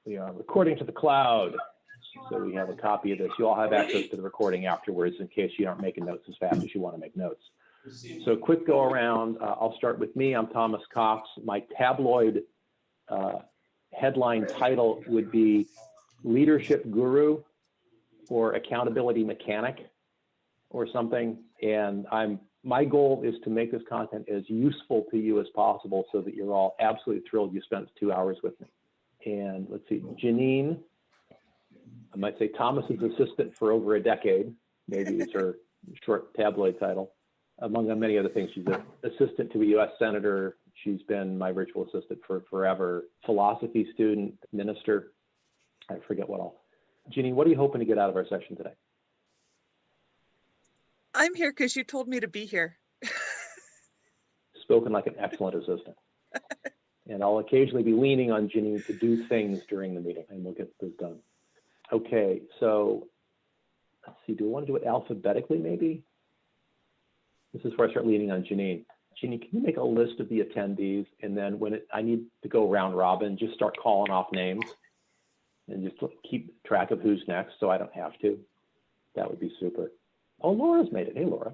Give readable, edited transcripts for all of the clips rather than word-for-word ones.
We are recording to the cloud. So we have a copy of this. You all have access to the recording afterwards in case you aren't making notes as fast as you want to make notes. So quick go around. I'll start with me. I'm Thomas Cox. My tabloid headline title would be Leadership Guru or Accountability Mechanic or something. And my goal is to make this content as useful to you as possible so that you're all absolutely thrilled you spent 2 hours with me. And let's see, Janine, I might say Thomas's assistant for over a decade, maybe is her short tabloid title. Among many other things, she's an assistant to a U.S. senator. She's been my virtual assistant for forever. Philosophy student, minister, I forget what all. Janine, what are you hoping to get out of our session today? I'm here because you told me to be here. Spoken like an excellent assistant. And I'll occasionally be leaning on Janine to do things during the meeting, and we'll get this done. Okay, so let's see, do we want to do it alphabetically maybe? This is where I start leaning on Janine. Janine, can you make a list of the attendees, and then when I need to go round robin, just start calling off names and just keep track of who's next so I don't have to. That would be super. Oh, Laura's made it. Hey, Laura.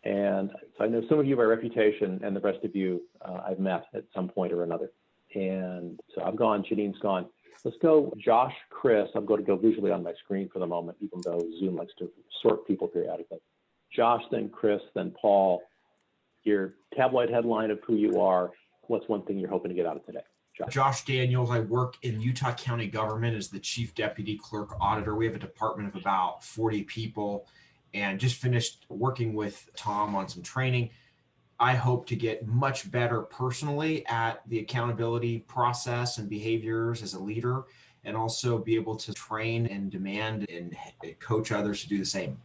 And so I know some of you by reputation, and the rest of you I've met at some point or another. And so I'm gone, Janine's gone. Let's go Josh, Chris. I'm going to go visually on my screen for the moment, even though Zoom likes to sort people periodically. Josh, then Chris, then Paul. Your tabloid headline of who you are. What's one thing you're hoping to get out of today? Josh Daniels. I work in Utah County government as the Chief Deputy Clerk Auditor. We have a department of about 40 people and just finished working with Tom on some training. I hope to get much better personally at the accountability process and behaviors as a leader, and also be able to train and demand and coach others to do the same.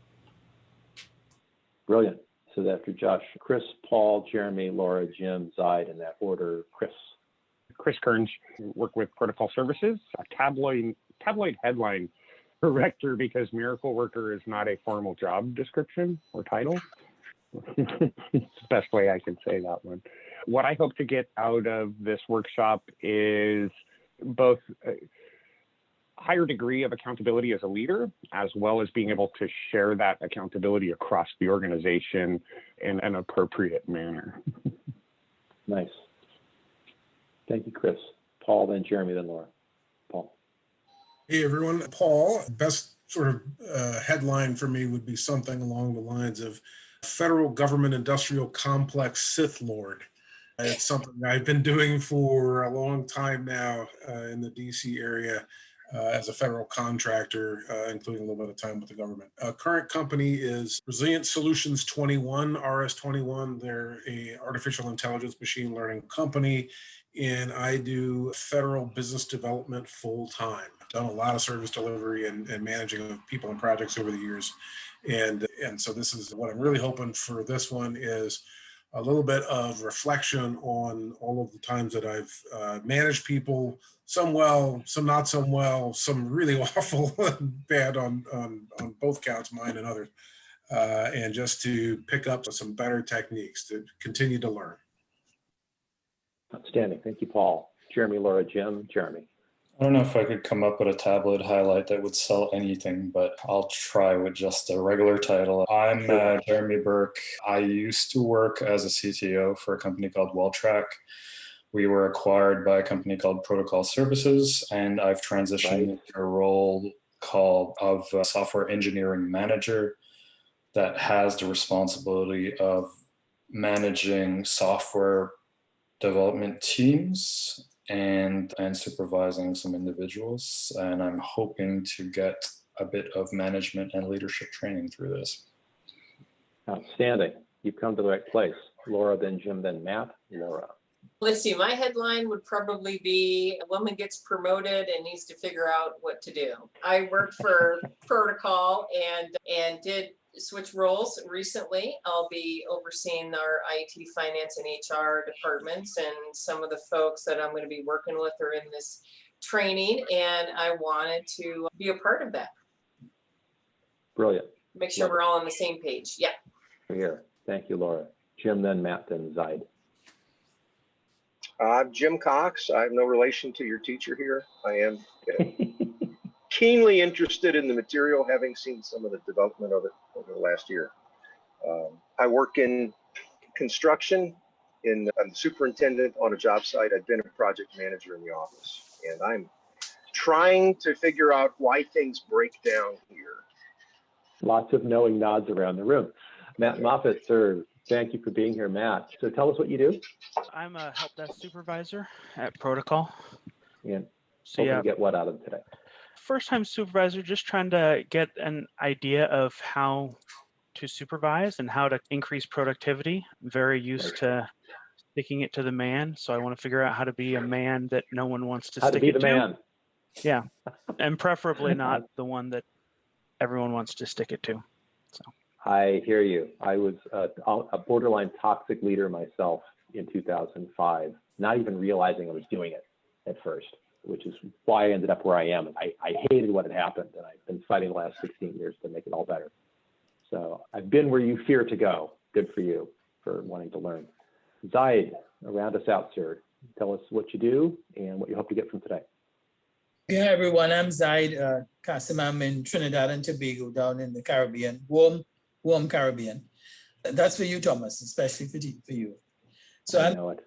Brilliant. So after Josh, Chris, Paul, Jeremy, Laura, Jim, Zaid, in that order. Chris. Chris Kearns, work with Protocol Services, a tabloid headline corrector because miracle worker is not a formal job description or title. It's the best way I can say that one. What I hope to get out of this workshop is both a higher degree of accountability as a leader, as well as being able to share that accountability across the organization in an appropriate manner. Nice. Thank you, Chris. Paul, then Jeremy, then Laura. Paul. Hey, everyone. Paul, best sort of headline for me would be something along the lines of Federal Government Industrial Complex Sith Lord. It's something I've been doing for a long time now in the DC area as a federal contractor, including a little bit of time with the government. Current company is Resilient Solutions 21, RS21. They're a artificial intelligence machine learning company, and I do federal business development full time. Done a lot of service delivery and managing of people and projects over the years. And so this is what I'm really hoping for. This one is a little bit of reflection on all of the times that I've managed people, some well, some not so well, some really awful and bad on both counts, mine and others, and just to pick up some better techniques to continue to learn. Outstanding. Thank you, Paul. Jeremy, Laura, Jim, Jeremy. I don't know if I could come up with a tabloid highlight that would sell anything, but I'll try with just a regular title. I'm Jeremy Burke. I used to work as a CTO for a company called WellTrack. We were acquired by a company called Protocol Services, and I've transitioned into a role of software engineering manager that has the responsibility of managing software development teams and supervising some individuals. And I'm hoping to get a bit of management and leadership training through this. Outstanding. You've come to the right place. Laura, then Jim, then Matt. Laura. Let's see, my headline would probably be a woman gets promoted and needs to figure out what to do. I worked for Protocol and did switch roles recently. I'll be overseeing our IT, finance, and HR departments, and some of the folks that I'm going to be working with are in this training, and I wanted to be a part of that. Brilliant. Make sure we're all on the same page. Yeah. Here. Thank you, Laura. Jim, then Matt, then Zaid. I'm Jim Cox. I have no relation to your teacher here. I am keenly interested in the material, having seen some of the development of it over the last year. I work in construction. I'm the superintendent on a job site. I've been a project manager in the office, and I'm trying to figure out why things break down here. Lots of knowing nods around the room. Matt Moffett, sir, thank you for being here, Matt. So tell us what you do. I'm a help desk supervisor at Protocol. And So hoping yeah, to get what out of today? first time supervisor, just trying to get an idea of how to supervise and how to increase productivity. I'm very used to sticking it to the man. So I want to figure out how to be a man that no one wants to How to stick be it the to. man. Yeah. And preferably not the one that everyone wants to stick it to. I hear you. I was a borderline toxic leader myself in 2005, not even realizing I was doing it at first, which is why I ended up where I am. I hated what had happened, and I've been fighting the last 16 years to make it all better. So I've been where you fear to go. Good for you for wanting to learn. Zaid, round us out, sir. Tell us what you do and what you hope to get from today. Yeah, everyone, I'm Zaid Kasim. I'm in Trinidad and Tobago down in the Caribbean, warm Caribbean. That's for you, Thomas, especially for you. So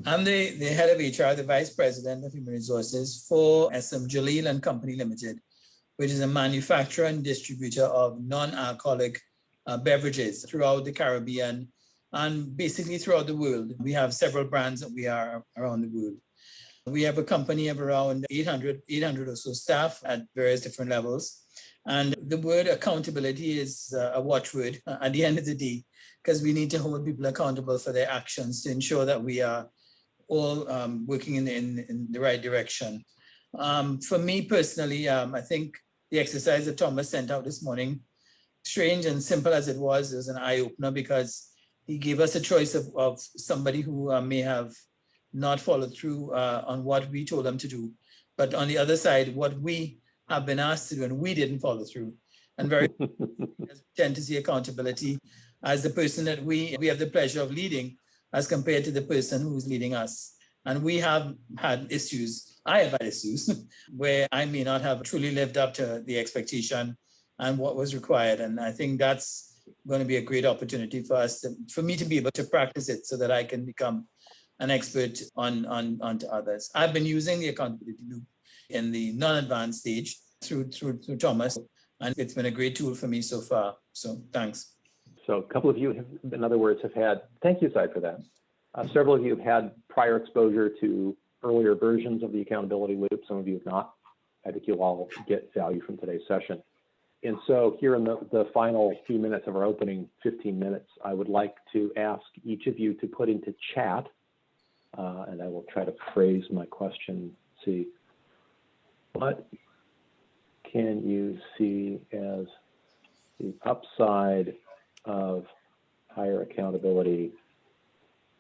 I'm the head of HR, the vice president of human resources for SM Jalil and Company Limited, which is a manufacturer and distributor of non-alcoholic beverages throughout the Caribbean and basically throughout the world. We have several brands that we are around the world. We have a company of around 800 or so staff at various different levels. And the word accountability is a watchword at the end of the day, because we need to hold people accountable for their actions to ensure that we are all working in the right direction. For me personally, I think the exercise that Thomas sent out this morning, strange and simple as it was an eye-opener, because he gave us a choice of somebody who may have not followed through on what we told them to do. But on the other side, what we have been asked to do and we didn't follow through. And very tend to see accountability as the person that we have the pleasure of leading as compared to the person who's leading us. And we have had issues, I have had issues, where I may not have truly lived up to the expectation and what was required. And I think that's going to be a great opportunity for us, for me to be able to practice it so that I can become an expert onto others. I've been using the accountability loop in the non-advanced stage through Thomas, and it's been a great tool for me so far. So thanks. So a couple of you, in other words, have had, thank you, Zaid, for that. Several of you have had prior exposure to earlier versions of the accountability loop. Some of you have not. I think you'll all get value from today's session. And so here in the final few minutes of our opening 15 minutes, I would like to ask each of you to put into chat, and I will try to phrase my question. See, what can you see as the upside of higher accountability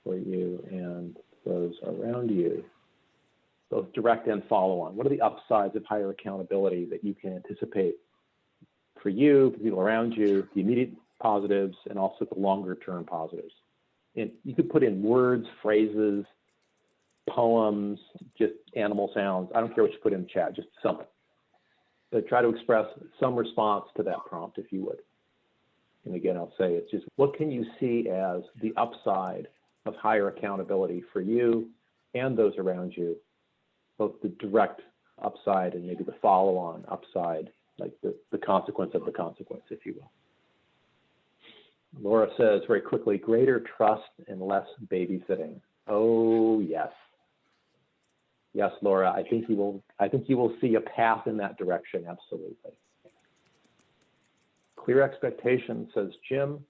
for you and those around you, both direct and follow-on? What are the upsides of higher accountability that you can anticipate for you, for people around you, the immediate positives, and also the longer-term positives? And you could put in words, phrases, poems, just animal sounds. I don't care what you put in the chat, just something. But try to express some response to that prompt, if you would. And again, I'll say it's just, what can you see as the upside of higher accountability for you and those around you, both the direct upside and maybe the follow-on upside, like the consequence of the consequence, if you will. Laura says very quickly, greater trust and less babysitting. Oh, yes. Yes, Laura, I think you will see a path in that direction, absolutely. Clear expectations, says Jim,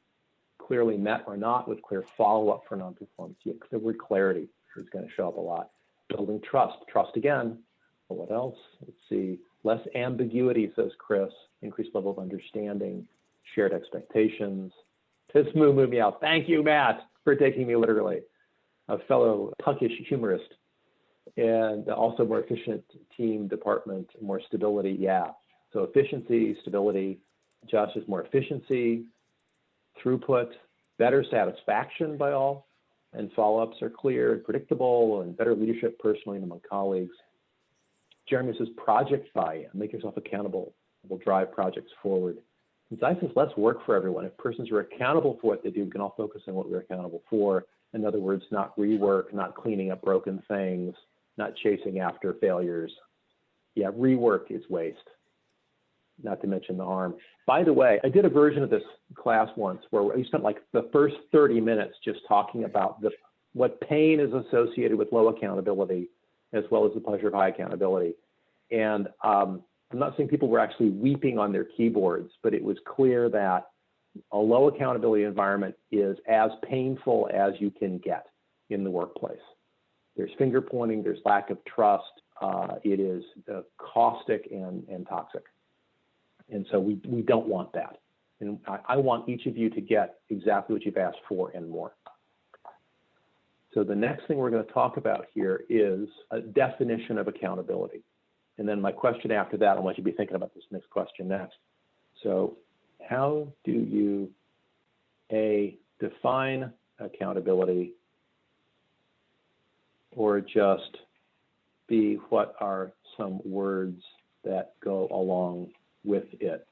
clearly met or not with clear follow-up for non-performance. Yeah, the word clarity is going to show up a lot. Building trust again. What else? Let's see. Less ambiguity, says Chris. Increased level of understanding, shared expectations. This moo me out. Thank you, Matt, for taking me literally. A fellow punkish humorist. And also more efficient team, department, more stability. Yeah. So efficiency, stability. Josh is more efficiency, throughput, better satisfaction by all. and follow-ups are clear and predictable, and better leadership personally and among colleagues. Jeremy says project buy-in, make yourself accountable, will drive projects forward. And Zai says less work for everyone. If persons are accountable for what they do, we can all focus on what we're accountable for. In other words, not rework, not cleaning up broken things, not chasing after failures. Yeah, rework is waste, not to mention the harm. By the way, I did a version of this class once where we spent like the first 30 minutes just talking about what pain is associated with low accountability, as well as the pleasure of high accountability. And I'm not saying people were actually weeping on their keyboards, but it was clear that a low accountability environment is as painful as you can get in the workplace. There's finger pointing, there's lack of trust, it is caustic and toxic. And so we don't want that. And I want each of you to get exactly what you've asked for and more. So the next thing we're going to talk about here is a definition of accountability. And then my question after that, I want you to be thinking about this next question next. So how do you, A, define accountability, or just B, what are some words that go along with it?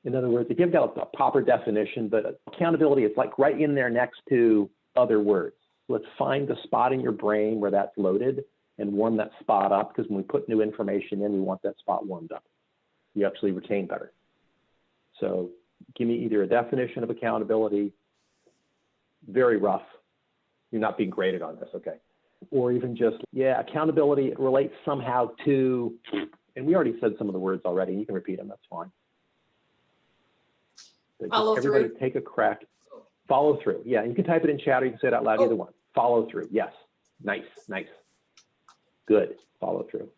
In other words, if you've got a proper definition, but accountability is like right in there next to other words. Let's find the spot in your brain where that's loaded and warm that spot up, because when we put new information in, we want that spot warmed up. You actually retain better. So give me either a definition of accountability, very rough, you're not being graded on this, okay? Or even just, yeah, accountability, it relates somehow to, and we already said some of the words already, you can repeat them, that's fine. But Follow everybody through. take a crack. Follow through, yeah, you can type it in chat or you can say it out loud, either one. Follow through, yes, nice, nice. Good, follow through.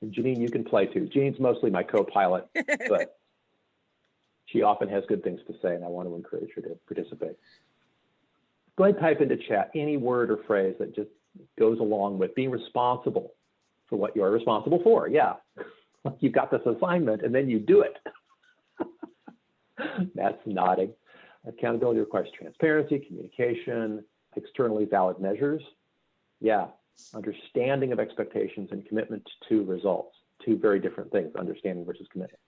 And Janine, you can play too. Janine's mostly my co-pilot, but she often has good things to say and I want to encourage her to participate. Go ahead and type into chat any word or phrase that just goes along with being responsible for what you're responsible for. Yeah, you've got this assignment and then you do it. That's nodding. Accountability requires transparency, communication, externally valid measures. Yeah, understanding of expectations and commitment to results. Two very different things, understanding versus commitment.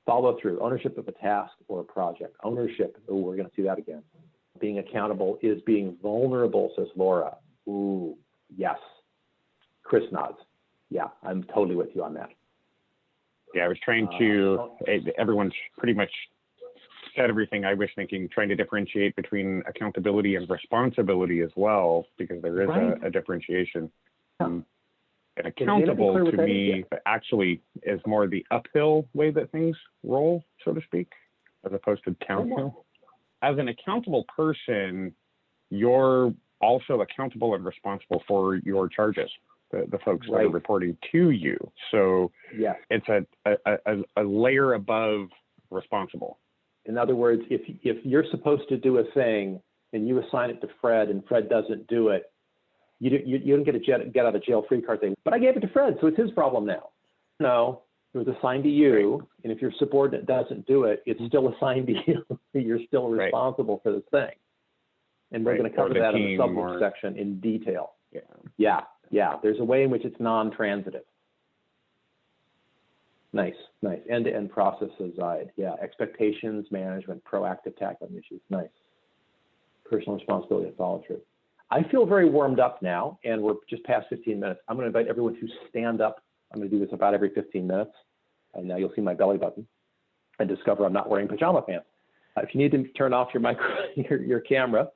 Follow through, ownership of a task or a project. Ownership, oh, we're going to see that again. Being accountable is being vulnerable, says Laura. Ooh, yes. Chris nods. Yeah, I'm totally with you on that. Yeah, I was trying to, everyone's pretty much said everything I was thinking, trying to differentiate between accountability and responsibility as well, because there is a differentiation. And accountable to me actually is more the uphill way that things roll, so to speak, as opposed to downhill. As an accountable person, you're also accountable and responsible for your charges, the folks that are reporting to you. So it's a layer above responsible. In other words, if you're supposed to do a thing and you assign it to Fred and Fred doesn't do it, you don't get a get out of jail free card thing. But I gave it to Fred, so it's his problem now. No, it was assigned to you, and if your subordinate doesn't do it, it's still assigned to you. You're still responsible for this thing. And we're going to cover that in the subject section in detail. Yeah. There's a way in which it's non-transitive. Nice. End-to-end process aside. Yeah, expectations management, proactive tackling issues. Nice. Personal responsibility and follow through. I feel very warmed up now, and we're just past 15 minutes. I'm going to invite everyone to stand up. I'm going to do this about every 15 minutes. And now you'll see my belly button and discover I'm not wearing pajama pants. If you need to turn off your your camera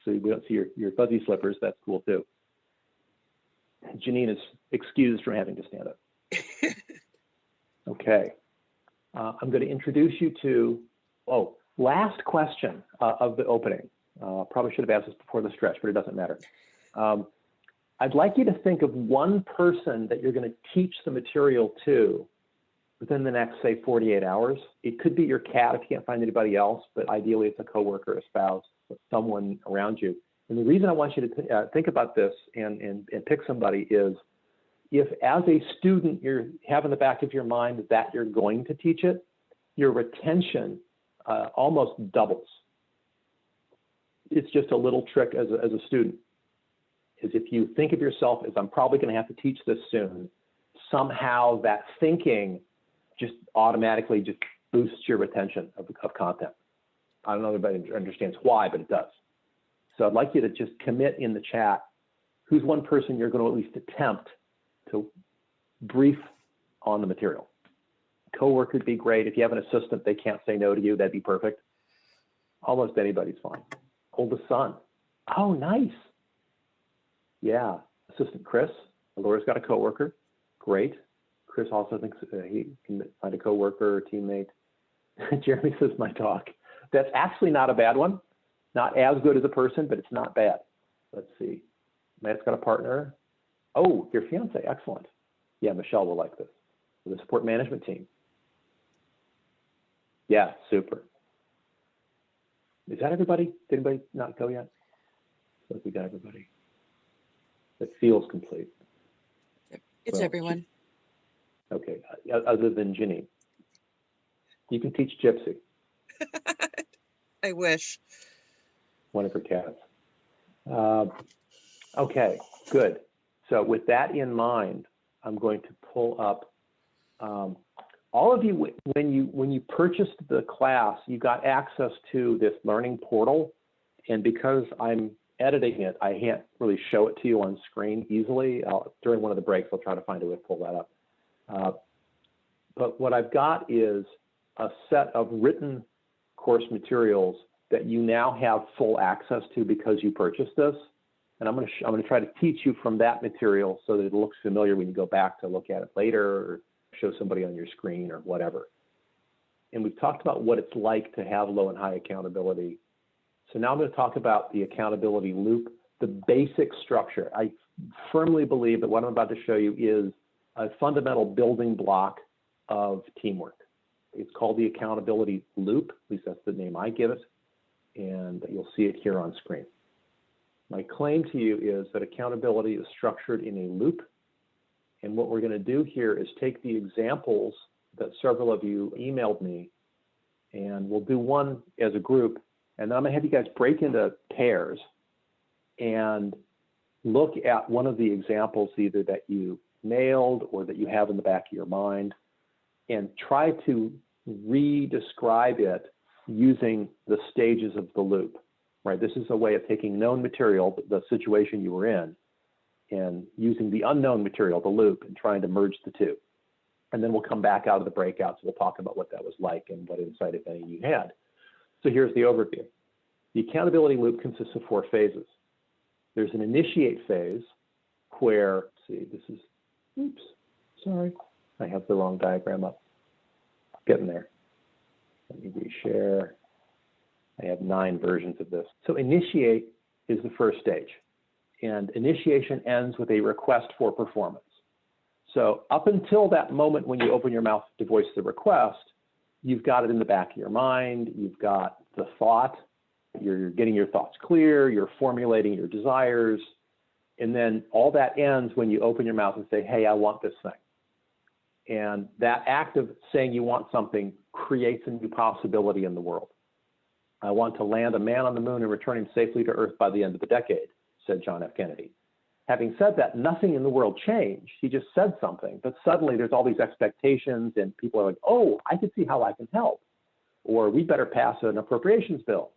so we don't see your fuzzy slippers, that's cool too. Janine is excused from having to stand up. Okay. I'm going to introduce you to, last question of the opening. Probably should have asked this before the stretch, but it doesn't matter. I'd like you to think of one person that you're going to teach the material to within the next, say, 48 hours. It could be your cat if you can't find anybody else, but ideally it's a coworker, a spouse, someone around you. And the reason I want you to think about this and pick somebody is, if as a student you have in the back of your mind that you're going to teach it, your retention almost doubles. it's just a little trick as a student, is if you think of yourself as I'm probably going to have to teach this soon, somehow that thinking just automatically just boosts your retention of content. I don't know if everybody understands why, but it does. So I'd like you to just commit in the chat who's one person you're going to at least attempt to brief on the material. Coworker would be great. If you have an assistant, they can't say no to you, that'd be perfect. Almost anybody's fine. Oldest son. Oh, nice. Yeah. Assistant Chris. Laura's got a coworker. Great. Chris also thinks he can find a coworker or teammate. Jeremy says my dog. That's actually not a bad one. Not as good as a person, but it's not bad. Let's see. Matt's got a partner. Oh, your fiance. Excellent. Yeah, Michelle will like this. The support management team. Yeah, super. Is that everybody? Did anybody not go yet? I think we got everybody. It feels complete. It's Well, everyone. Okay, other than Ginny. You can teach Gypsy, I wish. one of her cats. Okay, good. So with that in mind, I'm going to pull up all of you. When you purchased the class, you got access to this learning portal, and because I'm editing it, I can't really show it to you on screen easily. During one of the breaks, I'll try to find a way to pull that up. But what I've got is a set of written course materials that you now have full access to because you purchased this. And I'm going to try to teach you from that material so that it looks familiar when you go back to look at it later or show somebody on your screen or whatever. And we've talked about what it's like to have low and high accountability. So now I'm going to talk about the accountability loop, the basic structure. I firmly believe that what I'm about to show you is a fundamental building block of teamwork. It's called the accountability loop. At least that's the name I give it. And you'll see it here on screen. My claim to you is that accountability is structured in a loop. And what we're going to do here is take the examples that several of you emailed me, and we'll do one as a group. And then I'm going to have you guys break into pairs and look at one of the examples either that you mailed or that you have in the back of your mind and try to re-describe it using the stages of the loop, right? This is a way of taking known material, the situation you were in, and using the unknown material, the loop, and trying to merge the two. And then we'll come back out of the breakouts. We'll talk about what that was like and what insight, if any, you had. So here's the overview. The accountability loop consists of 4 phases. There's an initiate phase where, let's see, this is, oops, sorry, I have the wrong diagram up. Getting there. Let me reshare. I have 9 versions of this. So initiate is the first stage. And initiation ends with a request for performance. So up until that moment when you open your mouth to voice the request, you've got it in the back of your mind, you've got the thought, you're getting your thoughts clear, you're formulating your desires, and then all that ends when you open your mouth and say, hey, I want this thing. And that act of saying you want something creates a new possibility in the world. I want to land a man on the moon and return him safely to Earth by the end of the decade, said John F. Kennedy. Having said that, nothing in the world changed. He just said something, but suddenly there's all these expectations and people are like, oh, I can see how I can help. Or we better pass an appropriations bill.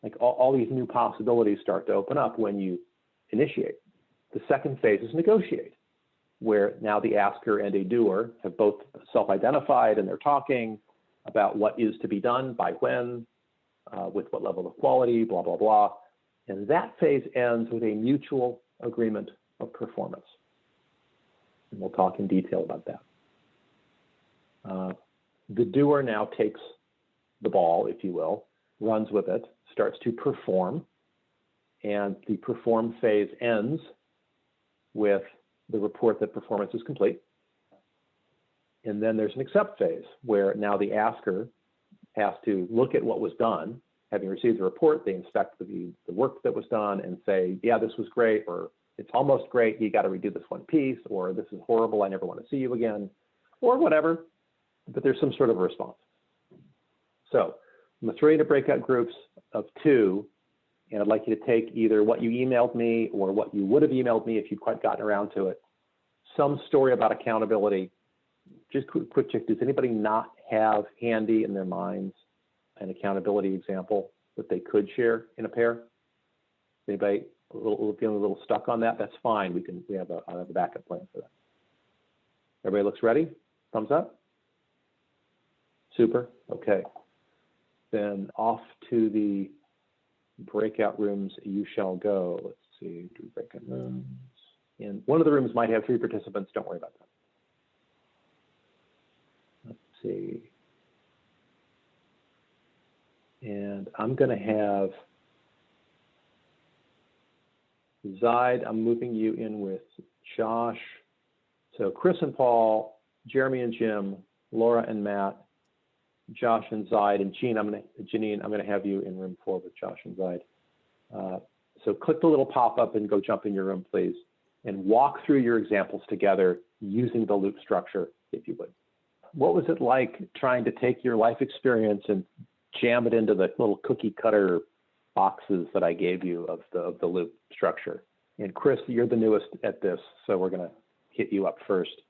Like all these new possibilities start to open up when you initiate. The second phase is negotiate, where now the asker and a doer have both self-identified and they're talking about what is to be done, by when, with what level of quality, blah, blah, blah. And that phase ends with a mutual agreement of performance. And we'll talk in detail about that. The doer now takes the ball, if you will, runs with it, starts to perform, and the perform phase ends with the report that performance is complete. And then there's an accept phase where now the asker has to look at what was done. Having received the report, they inspect the work that was done and say, yeah, this was great, or it's almost great, you got to redo this one piece, or this is horrible, I never want to see you again, or whatever, but there's some sort of a response. So I'm going to throw you into breakout groups of 2, And I'd like you to take either what you emailed me or what you would have emailed me if you'd quite gotten around to it, some story about accountability. Just quick check, does anybody not have handy in their minds an accountability example that they could share in a pair? Anybody feeling a little stuck on that? That's fine. I have a backup plan for that. Everybody looks ready? Thumbs up? Super. Okay. Then off to the breakout rooms you shall go. Let's see, do breakout rooms. And one of the rooms might have 3 participants. Don't worry about that. Let's see. And I'm going to have Zaid, I'm moving you in with Josh. So Chris and Paul, Jeremy and Jim, Laura and Matt, Josh and Zaid, and Janine, I'm going to have you in room 4 with Josh and Zaid. So click the little pop-up and go jump in your room, please, and walk through your examples together using the loop structure, if you would. What was it like trying to take your life experience and jam it into the little cookie cutter boxes that I gave you of the loop structure? And Chris, you're the newest at this, so we're going to hit you up first.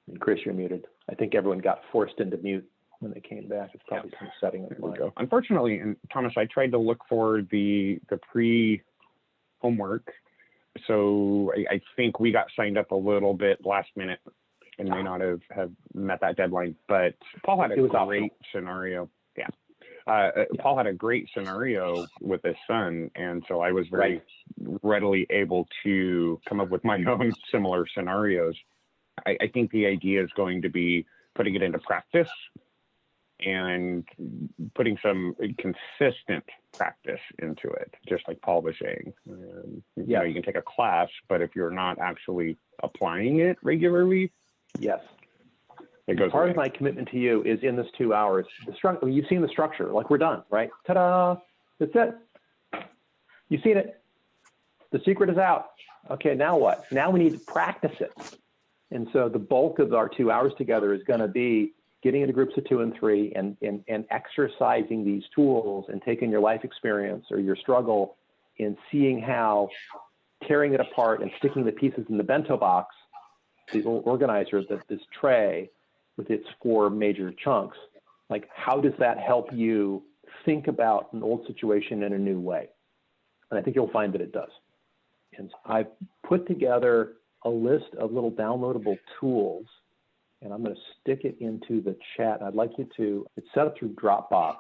And Chris, you're muted. I think everyone got forced into mute when they came back. It's probably some setting of mine. Unfortunately, and Thomas, I tried to look for the pre-homework. So I think we got signed up a little bit last minute and may not have met that deadline. But Paul had a great scenario. Yeah. Paul had a great scenario with his son. And so I was very readily able to come up with my own similar scenarios. I think the idea is going to be putting it into practice and putting some consistent practice into it, just like Paul was saying. You know, you can take a class, but if you're not actually applying it regularly, it goes Part away. of my commitment to you is in this 2 hours, you've seen the structure, like we're done, right? Ta-da, that's it. You've seen it. The secret is out. Okay, now what? Now we need to practice it. And so the bulk of our 2 hours together is going to be getting into groups of 2 and 3 and exercising these tools and taking your life experience or your struggle and seeing how tearing it apart and sticking the pieces in the bento box, the organizer, this tray with its 4 major chunks, like how does that help you think about an old situation in a new way? And I think you'll find that it does. And I've put together a list of little downloadable tools, and I'm going to stick it into the chat. I'd like you to, it's set up through Dropbox,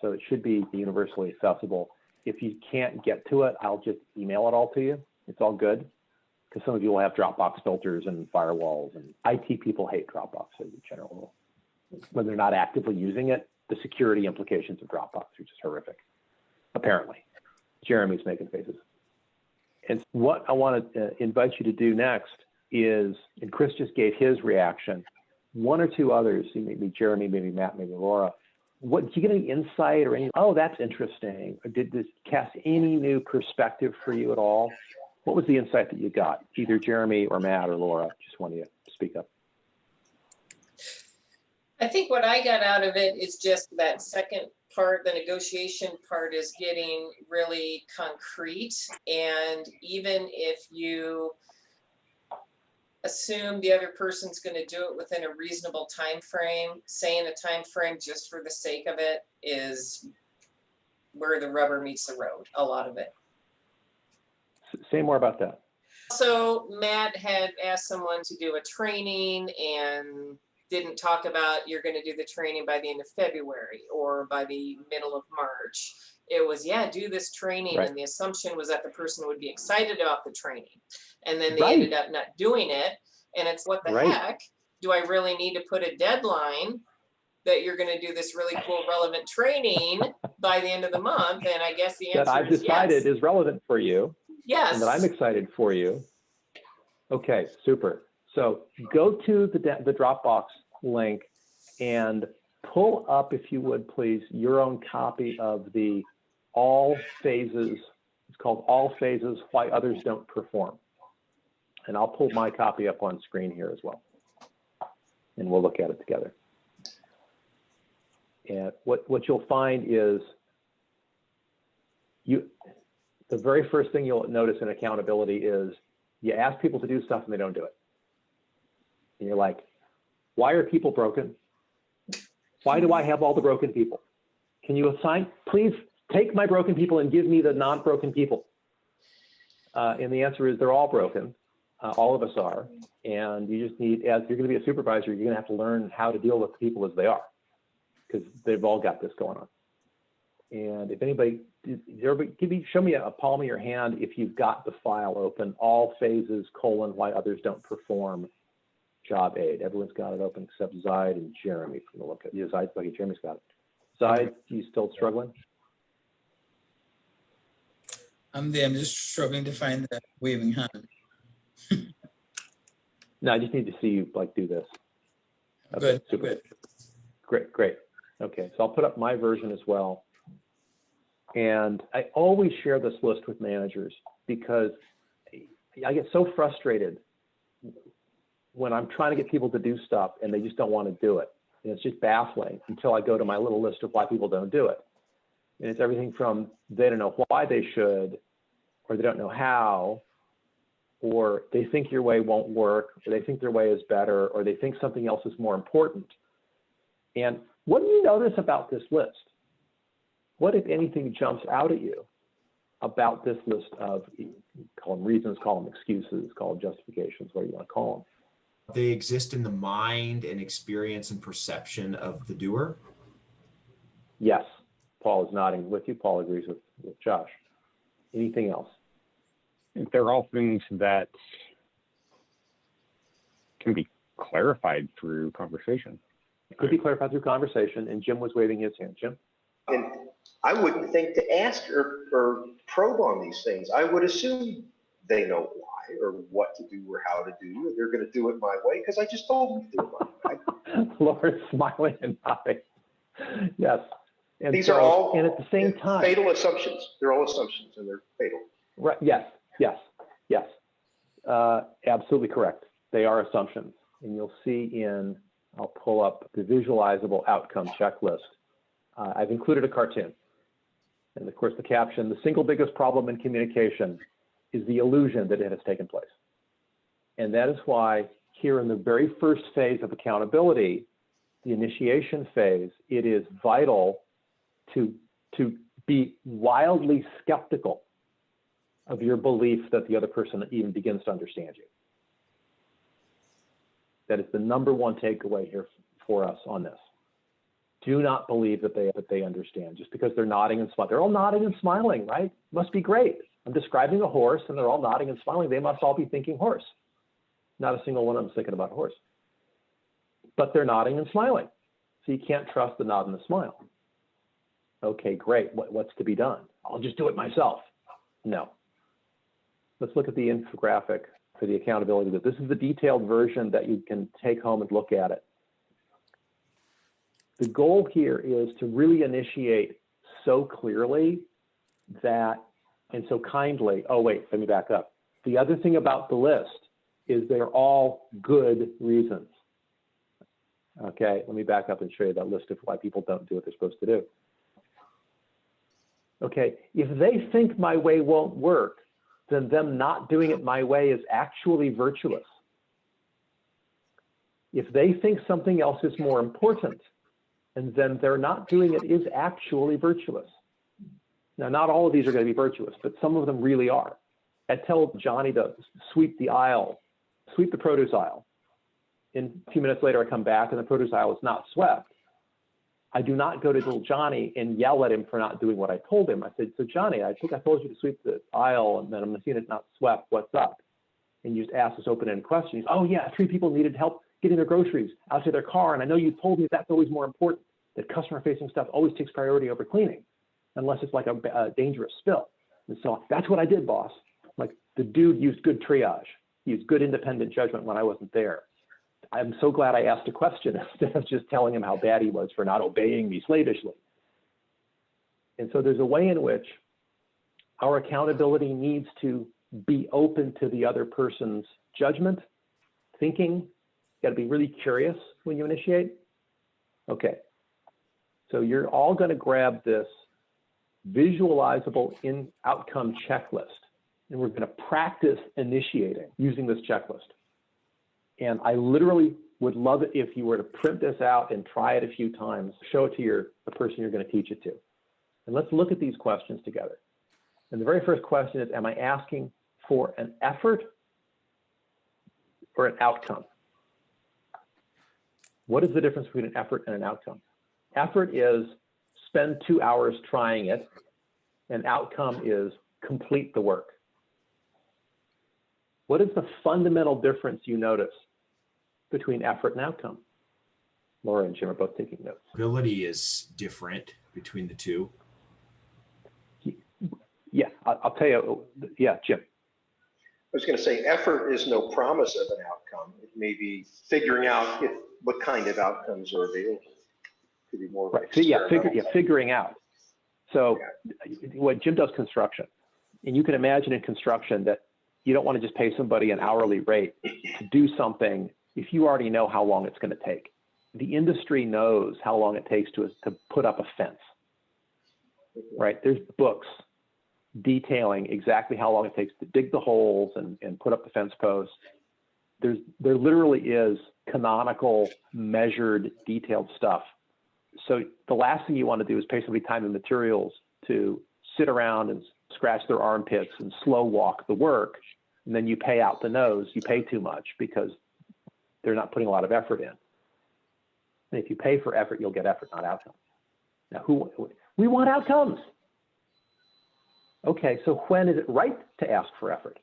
so it should be universally accessible. If you can't get to it, I'll just email it all to you. It's all good, because some of you will have Dropbox filters and firewalls, and IT people hate Dropbox as a general rule. When they're not actively using it, the security implications of Dropbox are just horrific, apparently. Jeremy's making faces. And what I want to invite you to do next is, and Chris just gave his reaction, 1 or 2 others, maybe Jeremy, maybe Matt, maybe Laura, did you get any insight or any, oh, that's interesting, or did this cast any new perspective for you at all? What was the insight that you got, either Jeremy or Matt or Laura? Just want you to speak up. I think what I got out of it is just that second part, the negotiation part is getting really concrete. And even if you assume the other person's going to do it within a reasonable time frame, saying a time frame just for the sake of it is where the rubber meets the road, a lot of it. Say more about that. So Matt had asked someone to do a training and didn't talk about you're going to do the training by the end of February or by the middle of March. It was, yeah, do this training. Right. And the assumption was that the person would be excited about the training. And then they ended up not doing it. And it's what the heck? Do I really need to put a deadline that you're going to do this really cool, relevant training by the end of the month? And I guess the answer that I've decided is relevant for you. Yes. And that I'm excited for you. Okay, super. So go to the Dropbox link and pull up, if you would please, your own copy of the All Phases. It's called All Phases, Why Others Don't Perform. And I'll pull my copy up on screen here as well. And we'll look at it together. And what you'll find is the very first thing you'll notice in accountability is you ask people to do stuff and they don't do it. And you're like, why are people broken? Why do I have all the broken people? Can you please take my broken people and give me the non-broken people? And the answer is they're all broken. All of us are. And you just need, as you're going to be a supervisor, you're going to have to learn how to deal with people as they are, because they've all got this going on. And if anybody, show me a palm of your hand if you've got the file open, all phases, why others don't perform job aid. Everyone's got it open except Zaid and Jeremy from the look at it. Yeah, Jeremy's got it. Zaid, you still struggling? I'm there. I'm just struggling to find the waving hand. No, I just need to see you do this. Okay, Good. super. Good. Great. Okay, so I'll put up my version as well. And I always share this list with managers because I get so frustrated when I'm trying to get people to do stuff and they just don't want to do it. And it's just baffling until I go to my little list of why people don't do it. And it's everything from they don't know why they should, or they don't know how, or they think your way won't work, or they think their way is better, or they think something else is more important. And what do you notice about this list? What, if anything, jumps out at you about this list of, call them reasons, call them excuses, call them justifications, whatever you want to call them? They exist in the mind and experience and perception of the doer. Yes. Paul is nodding with you. Paul agrees with Josh. Anything else? They're all things that can be clarified through conversation. It could be clarified through conversation, and Jim was waving his hand. Jim? And I wouldn't think to ask or probe on these things. I would assume they know why or what to do or how to do. They're going to do it my way because I just told them to do it my way. Laura's smiling and nodding. Yes. And These so, are all and at the same time, fatal assumptions. They're all assumptions and they're fatal. Right. Yes. Absolutely correct. They are assumptions. And you'll see I'll pull up the visualizable outcome checklist. I've included a cartoon. And of course, the caption, the single biggest problem in communication is the illusion that it has taken place. And that is why here in the very first phase of accountability, the initiation phase, it is vital to be wildly skeptical of your belief that the other person even begins to understand you. That is the number one takeaway here for us on this. Do not believe that they understand just because they're nodding and smiling. They're all nodding and smiling, right? Must be great. I'm describing a horse and they're all nodding and smiling. They must all be thinking horse. Not a single one of them is thinking about a horse. But they're nodding and smiling. So you can't trust the nod and the smile. Okay, great. What's to be done? I'll just do it myself. No. Let's look at the infographic for the accountability. This is the detailed version that you can take home and look at it. The goal here is to really initiate so clearly that, and so kindly, oh wait, let me back up. The other thing about the list is they're all good reasons. Okay, let me back up and show you that list of why people don't do what they're supposed to do. Okay, if they think my way won't work, then them not doing it my way is actually virtuous. If they think something else is more important, and then they're not doing it is actually virtuous. Now, not all of these are going to be virtuous, but some of them really are. I tell Johnny to sweep the aisle, sweep the produce aisle. And a few minutes later, I come back and the produce aisle is not swept. I do not go to little Johnny and yell at him for not doing what I told him. I said, so Johnny, I think I told you to sweep the aisle and then I'm seeing it not swept. What's up? And you just ask this open-ended question. Oh yeah, 3 people needed help getting their groceries out to their car. And I know you told me that's always more important, that customer-facing stuff always takes priority over cleaning, unless it's like a dangerous spill. And so that's what I did, boss. Like the dude used good triage. He used good independent judgment when I wasn't there. I'm so glad I asked a question instead of just telling him how bad he was for not obeying me slavishly. And so there's a way in which our accountability needs to be open to the other person's judgment, thinking. You got to be really curious when you initiate. Okay. So you're all going to grab this visualizable in outcome checklist. And we're going to practice initiating using this checklist. And I literally would love it if you were to print this out and try it a few times, show it to the person you're going to teach it to. And let's look at these questions together. And the very first question is, am I asking for an effort or an outcome? What is the difference between an effort and an outcome? Effort is spend 2 hours trying it. An outcome is complete the work. What is the fundamental difference you notice between effort and outcome? Laura and Jim are both taking notes. Ability is different between the two. Yeah, I'll tell you. Yeah, Jim. I was going to say effort is no promise of an outcome. It may be figuring out what kind of outcomes are available. Could be more Right. So figuring out. So what Jim does construction, and you can imagine in construction that you don't want to just pay somebody an hourly rate to do something if you already know how long it's going to take. The industry knows how long it takes to put up a fence, right? There's books detailing exactly how long it takes to dig the holes and put up the fence posts. There literally is canonical, measured, detailed stuff. So the last thing you want to do is pay somebody time and materials to sit around and scratch their armpits and slow walk the work. And then you pay out the nose, you pay too much because they're not putting a lot of effort in. And if you pay for effort, you'll get effort, not outcomes. Now, we want outcomes. Okay, so when is it right to ask for effort?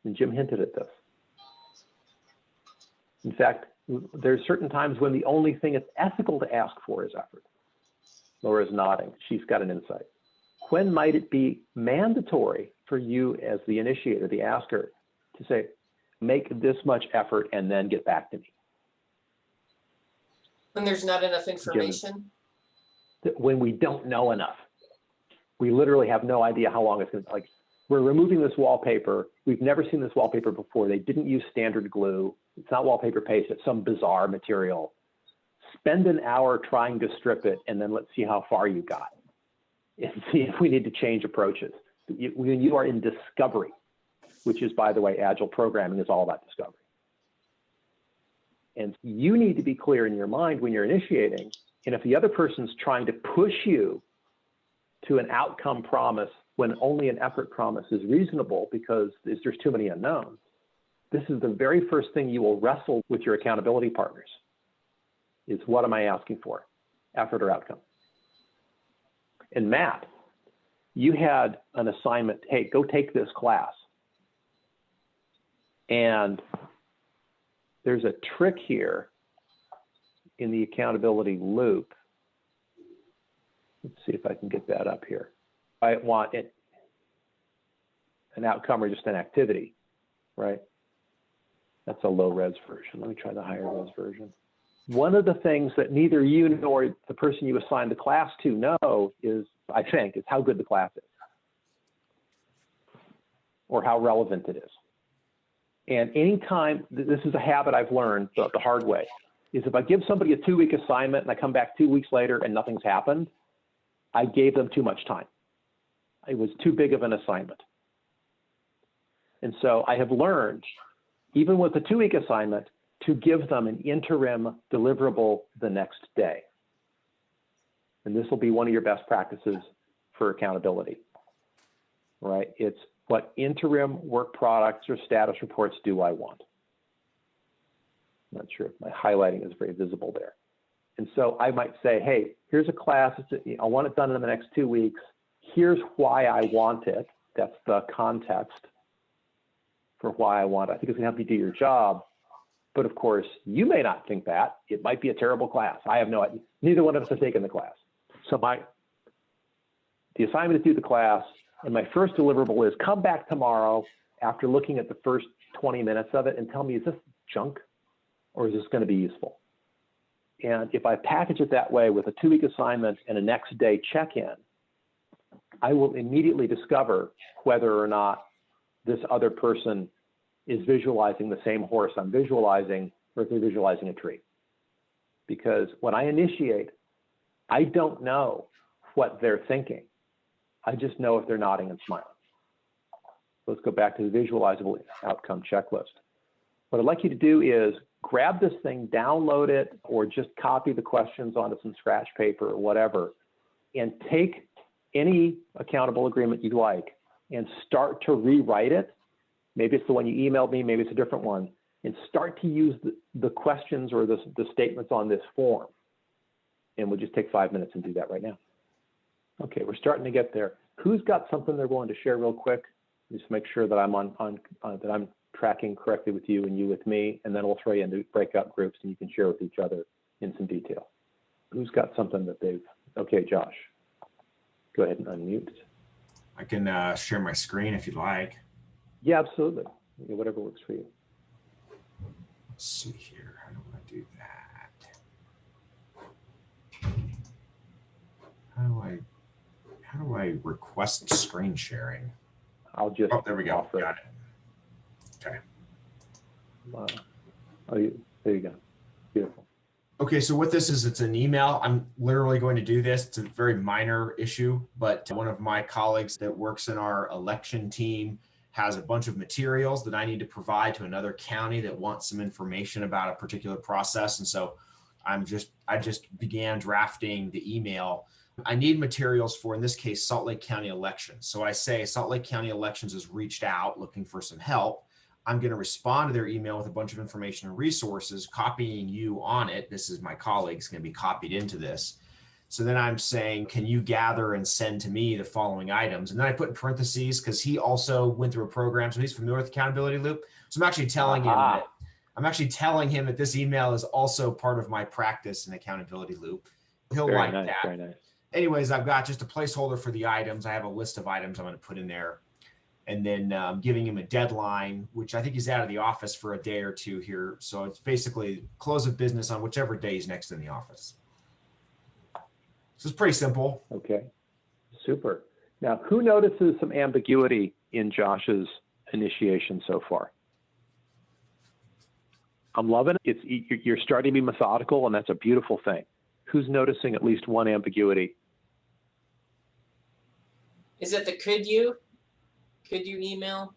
And Jim hinted at this. In fact, there's certain times when the only thing it's ethical to ask for is effort. Laura's nodding. She's got an insight. When might it be mandatory for you as the initiator, the asker, to say, make this much effort and then get back to me? When there's not enough information? When we don't know enough. We literally have no idea how long it's going to take. Like, we're removing this wallpaper. We've never seen this wallpaper before. They didn't use standard glue. It's not wallpaper paste. It's some bizarre material. Spend an hour trying to strip it, and then let's see how far you got. And see if we need to change approaches. When you are in discovery, which is, by the way, agile programming is all about discovery. And you need to be clear in your mind when you're initiating. And if the other person's trying to push you to an outcome promise when only an effort promise is reasonable because there's too many unknowns, this is the very first thing you will wrestle with your accountability partners is, what am I asking for, effort or outcome? And Matt, you had an assignment, hey, go take this class. And there's a trick here in the accountability loop. Let's see if I can get that up here. I want it, an outcome or just an activity, right? That's a low res version. Let me try the higher res version. One of the things that neither you nor the person you assigned the class to know is, I think, is how good the class is or how relevant it is. And anytime, this is a habit I've learned the hard way, is if I give somebody a 2-week assignment and I come back 2 weeks later and nothing's happened, I gave them too much time. It was too big of an assignment. And so I have learned, even with a 2-week assignment, to give them an interim deliverable the next day. And this will be one of your best practices for accountability, right? It's, what interim work products or status reports do I want? I'm not sure if my highlighting is very visible there. And so I might say, hey, here's a class. I want it done in the next 2 weeks. Here's why I want it. That's the context for why I want it. I think it's going to help you do your job. But of course, you may not think that. It might be a terrible class. I have no idea. Neither one of us have taken the class. So the assignment is do the class. And my first deliverable is come back tomorrow after looking at the first 20 minutes of it and tell me, is this junk or is this going to be useful? And if I package it that way with a 2-week assignment and a next day check-in, I will immediately discover whether or not this other person is visualizing the same horse I'm visualizing, or if they're visualizing a tree. Because when I initiate, I don't know what they're thinking. I just know if they're nodding and smiling. Let's go back to the visualizable outcome checklist. What I'd like you to do is grab this thing, download it, or just copy the questions onto some scratch paper or whatever, and take any accountable agreement you like and start to rewrite it. Maybe it's the one you emailed me, maybe it's a different one, and start to use the questions or the statements on this form. And we'll just take 5 minutes and do that right now. Okay, we're starting to get there. Who's got something they're willing to share real quick? Just make sure that I'm that I'm tracking correctly with you and you with me, and then we'll throw you into breakout groups and you can share with each other in some detail. Who's got something that they've, okay, Josh, go ahead and unmute. I can share my screen if you'd like. Yeah, absolutely. Yeah, whatever works for you. Let's see here. How do I do that? How do I request screen sharing? I'll just. Oh, there we go. Got it. Okay. There you go. Beautiful. Okay, so what this is, it's an email. I'm literally going to do this. It's a very minor issue, but one of my colleagues that works in our election team has a bunch of materials that I need to provide to another county that wants some information about a particular process. And so I just began drafting the email. I need materials for, in this case, Salt Lake County elections. So I say Salt Lake County elections has reached out looking for some help. I'm going to respond to their email with a bunch of information and resources, copying you on it. This is my colleague's going to be copied into this. So then I'm saying, can you gather and send to me the following items? And then I put in parentheses because he also went through a program, so he's familiar with Accountability Loop. So I'm actually telling him that this email is also part of my practice in Accountability Loop. He'll Very like nice, that. very nice. Anyways, I've got just a placeholder for the items. I have a list of items I'm going to put in there. And then giving him a deadline, which I think he's out of the office for a day or two here. So it's basically close of business on whichever day he's next in the office. So it's pretty simple. Okay, super. Now, who notices some ambiguity in Josh's initiation so far? I'm loving it. You're starting to be methodical, and that's a beautiful thing. Who's noticing at least one ambiguity? Is it the could you email?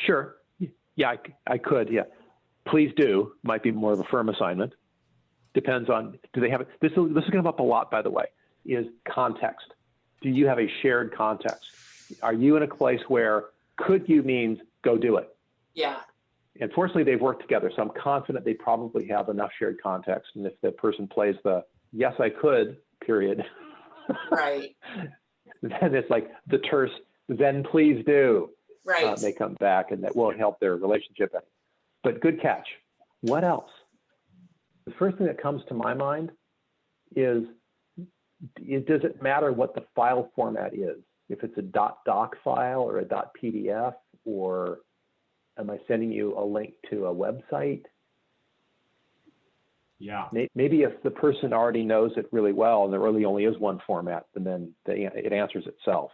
Sure. Yeah, I could. Yeah, please do. Might be more of a firm assignment. Depends on, do they have it? This is come up a lot, by the way, is context. Do you have a shared context? Are you in a place where could you means go do it? Yeah. And fortunately, they've worked together. So I'm confident they probably have enough shared context. And if the person plays the, yes, I could, period. Right. Then it's like the terse, then please do. Right. They come back, and that will help their relationship. But good catch. What else? The first thing that comes to my mind is, does it matter what the file format is? If it's a .doc file or a .pdf, or am I sending you a link to a website? Yeah. Maybe if the person already knows it really well and there really only is one format, and then it answers itself.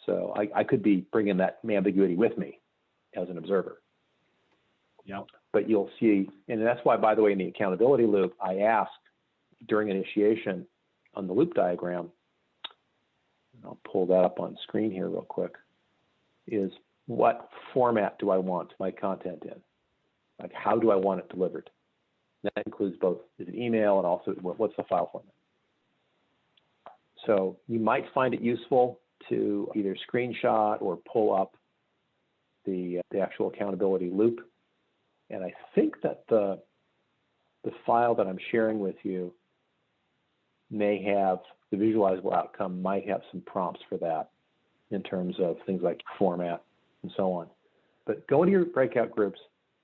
So I could be bringing that ambiguity with me as an observer. Yep. But you'll see, and that's why, by the way, in the accountability loop, I asked during initiation on the loop diagram, and I'll pull that up on screen here real quick, is what format do I want my content in? Like, how do I want it delivered? That includes both, is it email, and also what's the file format? So you might find it useful to either screenshot or pull up the actual accountability loop. And I think that the file that I'm sharing with you may have, the visualizable outcome might have some prompts for that in terms of things like format and so on. But go into your breakout groups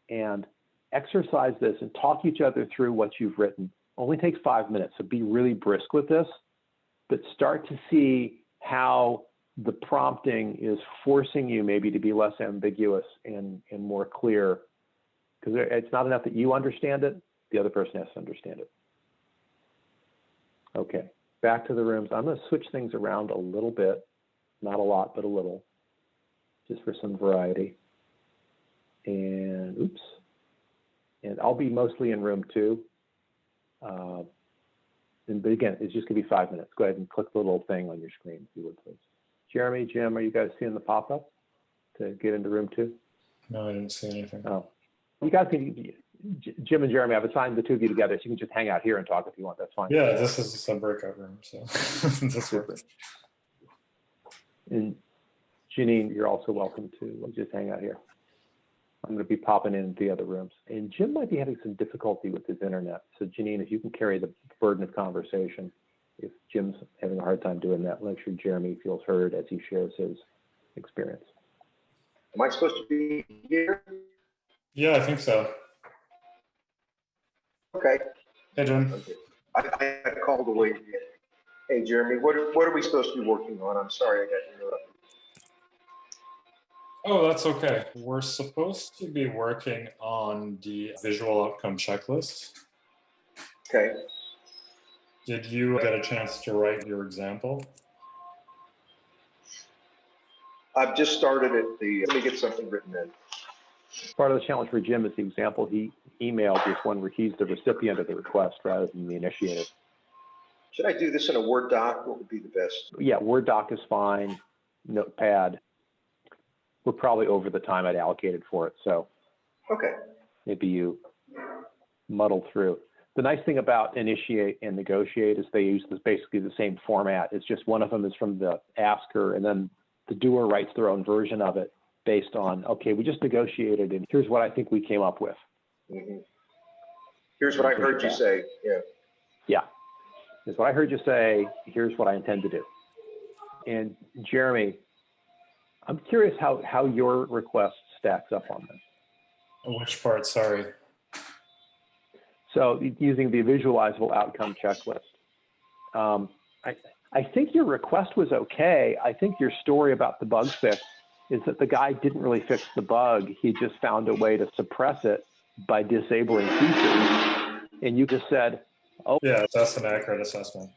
and exercise this and talk each other through what you've written. Only takes 5 minutes, so be really brisk with this, but start to see how the prompting is forcing you maybe to be less ambiguous and more clear, because it's not enough that you understand it, the other person has to understand it. Okay, back to the rooms. I'm going to switch things around a little bit, not a lot, but a little, just for some variety. And oops. And I'll be mostly in room 2. but again, it's just gonna be 5 minutes. Go ahead and click the little thing on your screen, if you would, please. Jeremy, Jim, are you guys seeing the pop-up to get into room 2? No, I didn't see anything. Oh, you guys can, Jim and Jeremy, I've assigned the two of you together, so you can just hang out here and talk if you want, that's fine. Yeah, this is some breakout room, so this works. And Janine, you're also welcome to just hang out here. I'm going to be popping in the other rooms. And Jim might be having some difficulty with his internet. So Janine, if you can carry the burden of conversation, if Jim's having a hard time doing that, make sure Jeremy feels heard as he shares his experience. Am I supposed to be here? Yeah, I think so. Okay. Hey, Jim. Okay. I got called away again. Hey, Jeremy, what are we supposed to be working on? I'm sorry I got interrupted. Oh, that's okay. We're supposed to be working on the visual outcome checklist. Okay. Did you get a chance to write your example? I've just started at let me get something written in. Part of the challenge for Jim is the example he emailed is one where he's the recipient of the request rather than the initiator. Should I do this in a Word doc? What would be the best? Yeah, Word doc is fine, Notepad. We're probably over the time I'd allocated for it, so Okay. maybe you muddle through. The nice thing about initiate and negotiate is they use basically the same format. It's just one of them is from the asker, and then the doer writes their own version of it based on, okay, we just negotiated, and here's what I think we came up with. Mm-hmm. Here's what I heard you say. Yeah. Yeah. Here's what I heard you say. Here's what I intend to do. And Jeremy, I'm curious how your request stacks up on this. Which part? Sorry. So using the visualizable outcome checklist. I think your request was okay. I think your story about the bug fix is that the guy didn't really fix the bug. He just found a way to suppress it by disabling features. And you just said, oh. Yeah, that's an accurate assessment.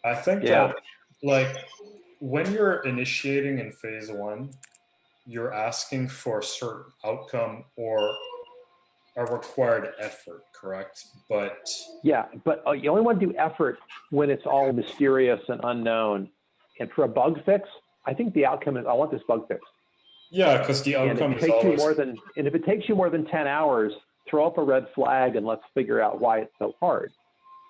I think Yeah. that, like, when you're initiating in phase 1, you're asking for a certain outcome or a required effort, correct? But Yeah, but you only want to do effort when it's all mysterious and unknown. And for a bug fix, I think the outcome is, I want this bug fixed. yeah, because the outcome And is always if it takes you more than 10 hours, throw up a red flag and let's figure out why it's so hard.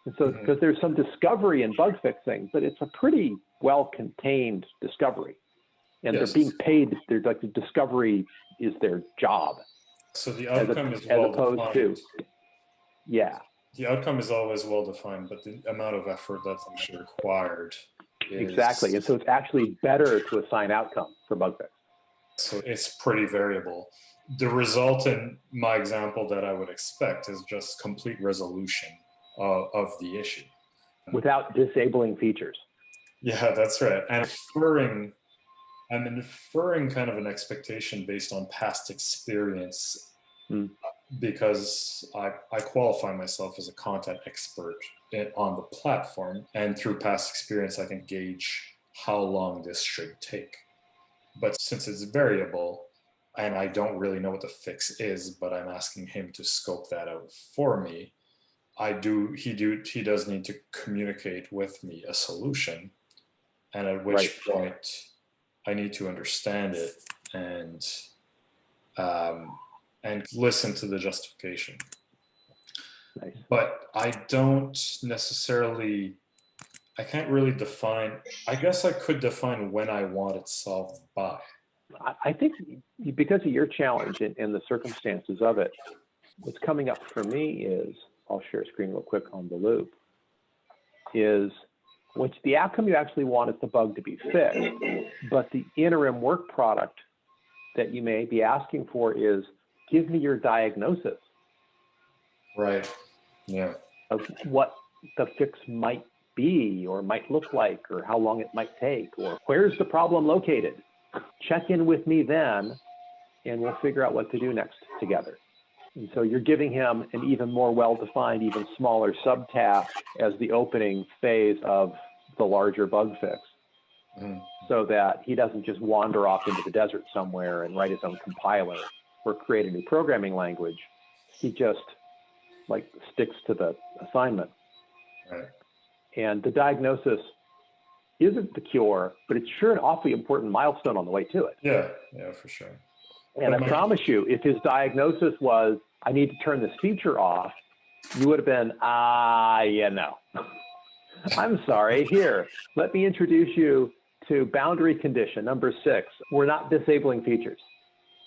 And so, because there's some discovery in bug fixing, but it's a pretty well-contained discovery. And Yes. they're being paid, they're like the discovery is their job. so the As outcome is as well opposed defined. to, yeah, The outcome is always well defined, but the amount of effort that's actually required is exactly. And so it's actually better to assign outcome for bug fix. So it's pretty variable. The result in my example that I would expect is just complete resolution of the issue. Without disabling features. Yeah, that's right. And I'm inferring kind of an expectation based on past experience because I qualify myself as a content expert on the platform. And through past experience, I can gauge how long this should take. But since it's variable, and I don't really know what the fix is, but I'm asking him to scope that out for me, he does need to communicate with me a solution, and at which point I need to understand it and listen to the justification. Nice. But I can't really define, I guess I could define when I want it solved by. I think because of your challenge and the circumstances of it, what's coming up for me is, I'll share a screen real quick on the loop, is which the outcome you actually want is the bug to be fixed, but the interim work product that you may be asking for is, give me your diagnosis. Right, yeah. Of what the fix might be or might look like or how long it might take or where's the problem located. Check in with me then and we'll figure out what to do next together. And so you're giving him an even more well-defined, even smaller subtask as the opening phase of the larger bug fix so that he doesn't just wander off into the desert somewhere and write his own compiler or create a new programming language. He just like sticks to the assignment. Right. And the diagnosis isn't the cure, but it's sure an awfully important milestone on the way to it. Yeah, for sure. And I promise you, if his diagnosis was, I need to turn this feature off, you would have been, yeah, no. I'm sorry. Here, let me introduce you to boundary condition number 6. We're not disabling features.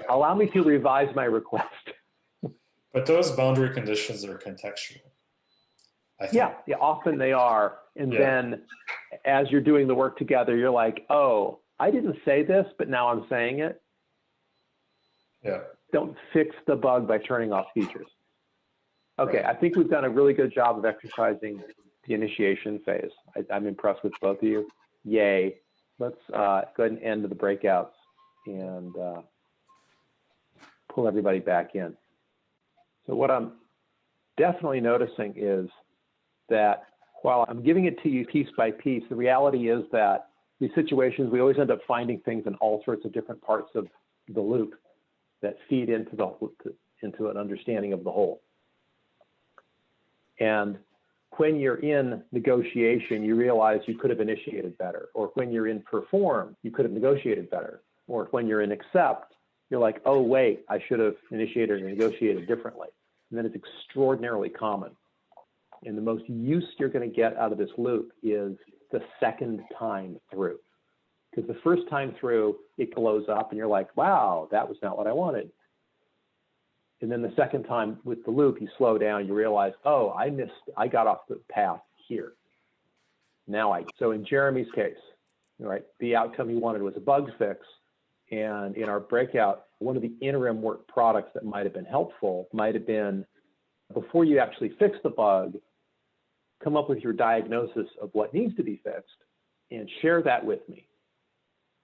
Allow me to revise my request. But those boundary conditions are contextual, I think. Yeah, often they are. And then as you're doing the work together, you're like, oh, I didn't say this, but now I'm saying it. Yeah. Don't fix the bug by turning off features. Okay, I think we've done a really good job of exercising the initiation phase. I'm impressed with both of you. Yay. Let's go ahead and end the breakouts and pull everybody back in. So what I'm definitely noticing is that while I'm giving it to you piece by piece, the reality is that these situations, we always end up finding things in all sorts of different parts of the loop that feed into an understanding of the whole. And when you're in negotiation, you realize you could have initiated better. Or when you're in perform, you could have negotiated better. Or when you're in accept, you're like, oh, wait, I should have initiated and negotiated differently. And then it's extraordinarily common. And the most use you're going to get out of this loop is the second time through. Because the first time through, it blows up and you're like, wow, that was not what I wanted. And then the second time with the loop, you slow down, you realize, oh, I got off the path here. So in Jeremy's case, right, the outcome he wanted was a bug fix. And in our breakout, one of the interim work products that might have been helpful might have been, before you actually fix the bug, come up with your diagnosis of what needs to be fixed and share that with me.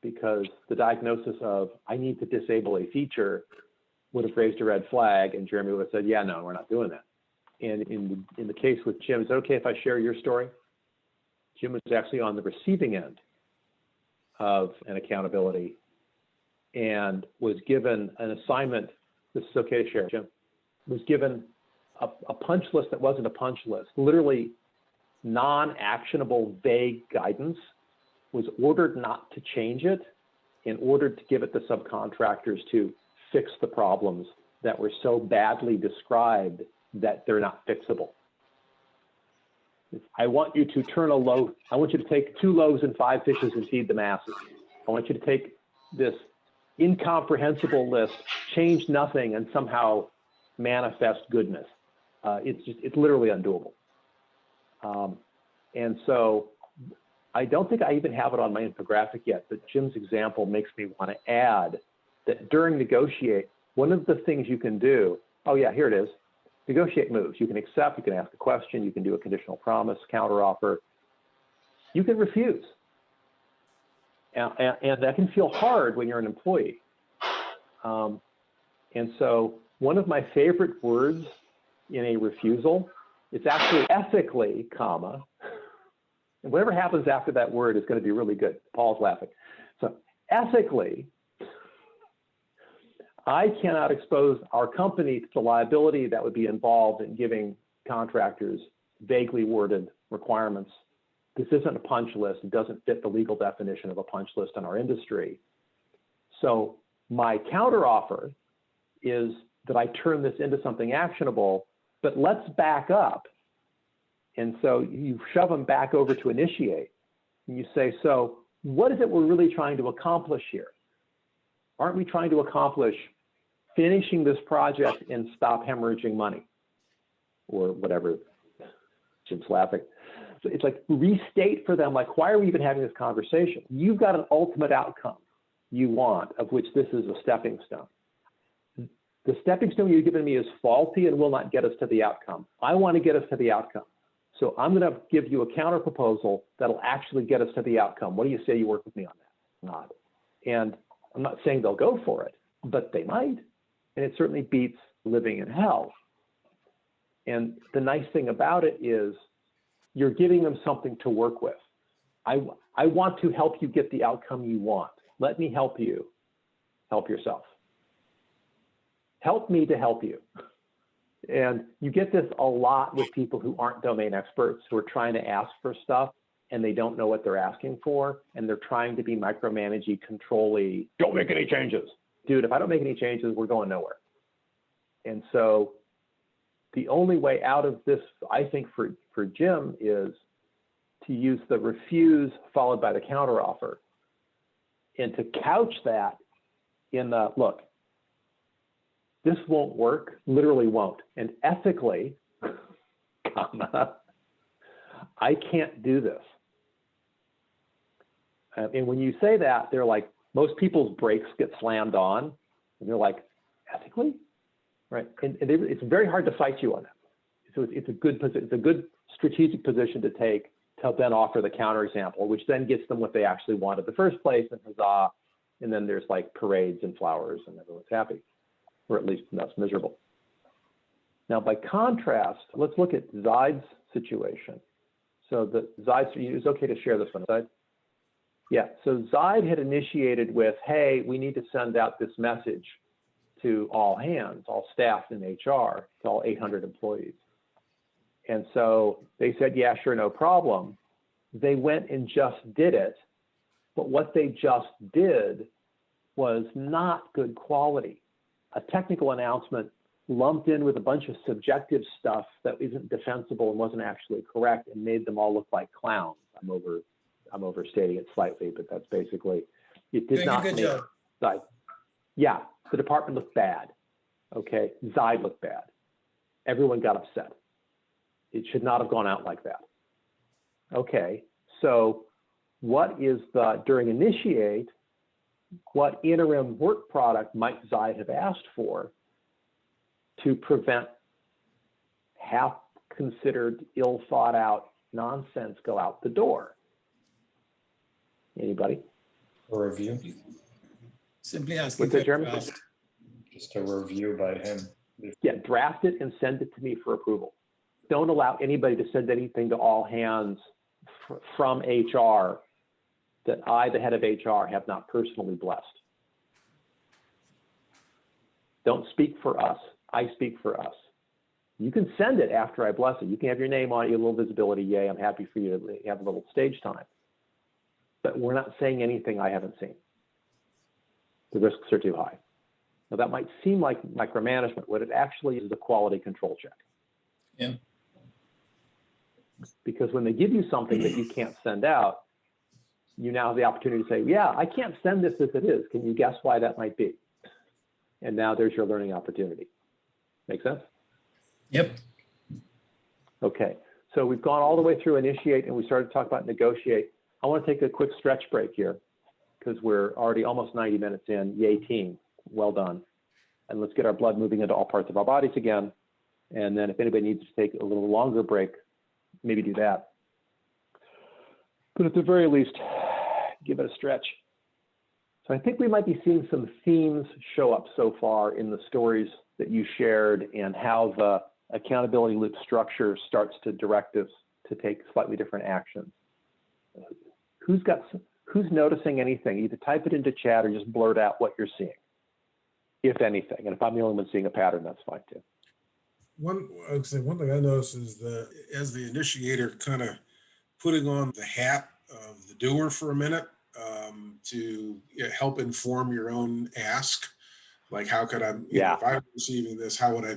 Because the diagnosis of, I need to disable a feature would have raised a red flag, and Jeremy would have said, yeah, no, we're not doing that. And in the case with Jim, is it okay if I share your story? Jim was actually on the receiving end of an accountability and was given an assignment. This is okay to share, Jim. Was given a punch list that wasn't a punch list, literally non-actionable, vague guidance, was ordered not to change it and ordered to give it to subcontractors to fix the problems that were so badly described that they're not fixable. I want you to turn a loaf. I want you to take 2 loaves and 5 fishes and feed the masses. I want you to take this incomprehensible list, change nothing, and somehow manifest goodness. It's literally undoable. And so I don't think I even have it on my infographic yet, but Jim's example makes me want to add that during negotiate, one of the things you can do, oh yeah, here it is, negotiate moves. You can accept, you can ask a question, you can do a conditional promise, counteroffer. You can refuse. And that can feel hard when you're an employee. And so one of my favorite words in a refusal, it's actually ethically, comma, and whatever happens after that word is going to be really good. Paul's laughing. So ethically, I cannot expose our company to the liability that would be involved in giving contractors vaguely worded requirements. This isn't a punch list. It doesn't fit the legal definition of a punch list in our industry. So my counteroffer is that I turn this into something actionable, but let's back up. And so you shove them back over to initiate. And you say, so what is it we're really trying to accomplish here? Aren't we trying to accomplish finishing this project and stop hemorrhaging money? Or whatever. Jim's laughing. So it's like restate for them, like, why are we even having this conversation? You've got an ultimate outcome you want, of which this is a stepping stone. The stepping stone you've given me is faulty and will not get us to the outcome. I want to get us to the outcome. So I'm going to give you a counter proposal that'll actually get us to the outcome. What do you say you work with me on that? Not. And I'm not saying they'll go for it, but they might. And it certainly beats living in hell. And the nice thing about it is you're giving them something to work with. I want to help you get the outcome you want. Let me help you help yourself. Help me to help you. And you get this a lot with people who aren't domain experts who are trying to ask for stuff and they don't know what they're asking for, and they're trying to be micromanagey, control-y. Don't make any changes. Dude, if I don't make any changes, we're going nowhere. And so the only way out of this, I think, for Jim is to use the refuse followed by the counteroffer, and to couch that in the, look, this won't work, literally won't. And ethically, comma, I can't do this. And when you say that, they're like, most people's brakes get slammed on, and they're like, ethically? Right? And it's very hard to fight you on that. So it's a good strategic position to take to then offer the counterexample, which then gets them what they actually want in the first place, and huzzah. And then there's like parades and flowers and everyone's happy, or at least less miserable. Now, by contrast, let's look at Zaid's situation. So Zaid, it's okay to share this one, Zaid? Yeah, so Zaid had initiated with, hey, we need to send out this message to all hands, all staff in HR, to all 800 employees. And so they said, yeah, sure, no problem. They went and just did it. But what they just did was not good quality. A technical announcement lumped in with a bunch of subjective stuff that isn't defensible and wasn't actually correct, and made them all look like clowns. I'm overstating it slightly, but that's basically, it did Doing not a good make job. Zaid. Yeah, the department looked bad. Okay, Zaid looked bad. Everyone got upset. It should not have gone out like that. Okay, so what is during Initiate, what interim work product might Zaid have asked for to prevent half-considered, ill-thought-out nonsense go out the door? Anybody? A review, Simply asking What's that, for a Jeremy? draft. just a review by him. Yeah, draft it and send it to me for approval. Don't allow anybody to send anything to all hands from HR that I, the head of HR, have not personally blessed. Don't speak for us. I speak for us. You can send it after I bless it. You can have your name on it, a little visibility. Yay, I'm happy for you to have a little stage time. But we're not saying anything I haven't seen. The risks are too high. Now, that might seem like micromanagement. What it actually is a quality control check. Yeah. Because when they give you something that you can't send out, you now have the opportunity to say, yeah, I can't send this as it is. Can you guess why that might be? And now there's your learning opportunity. Make sense? Yep. Okay, so we've gone all the way through Initiate, and we started to talk about Negotiate. I want to take a quick stretch break here because we're already almost 90 minutes in. Yay, team. Well done. And let's get our blood moving into all parts of our bodies again. And then if anybody needs to take a little longer break, maybe do that. But at the very least, give it a stretch. So I think we might be seeing some themes show up so far in the stories that you shared, and how the accountability loop structure starts to direct us to take slightly different actions. Who's noticing anything? Either type it into chat or just blurt out what you're seeing, if anything. And if I'm the only one seeing a pattern, that's fine too. One thing I noticed is as the initiator, kind of putting on the hat of the doer for a minute to help inform your own ask. Like, how could I, if I'm receiving this, how would I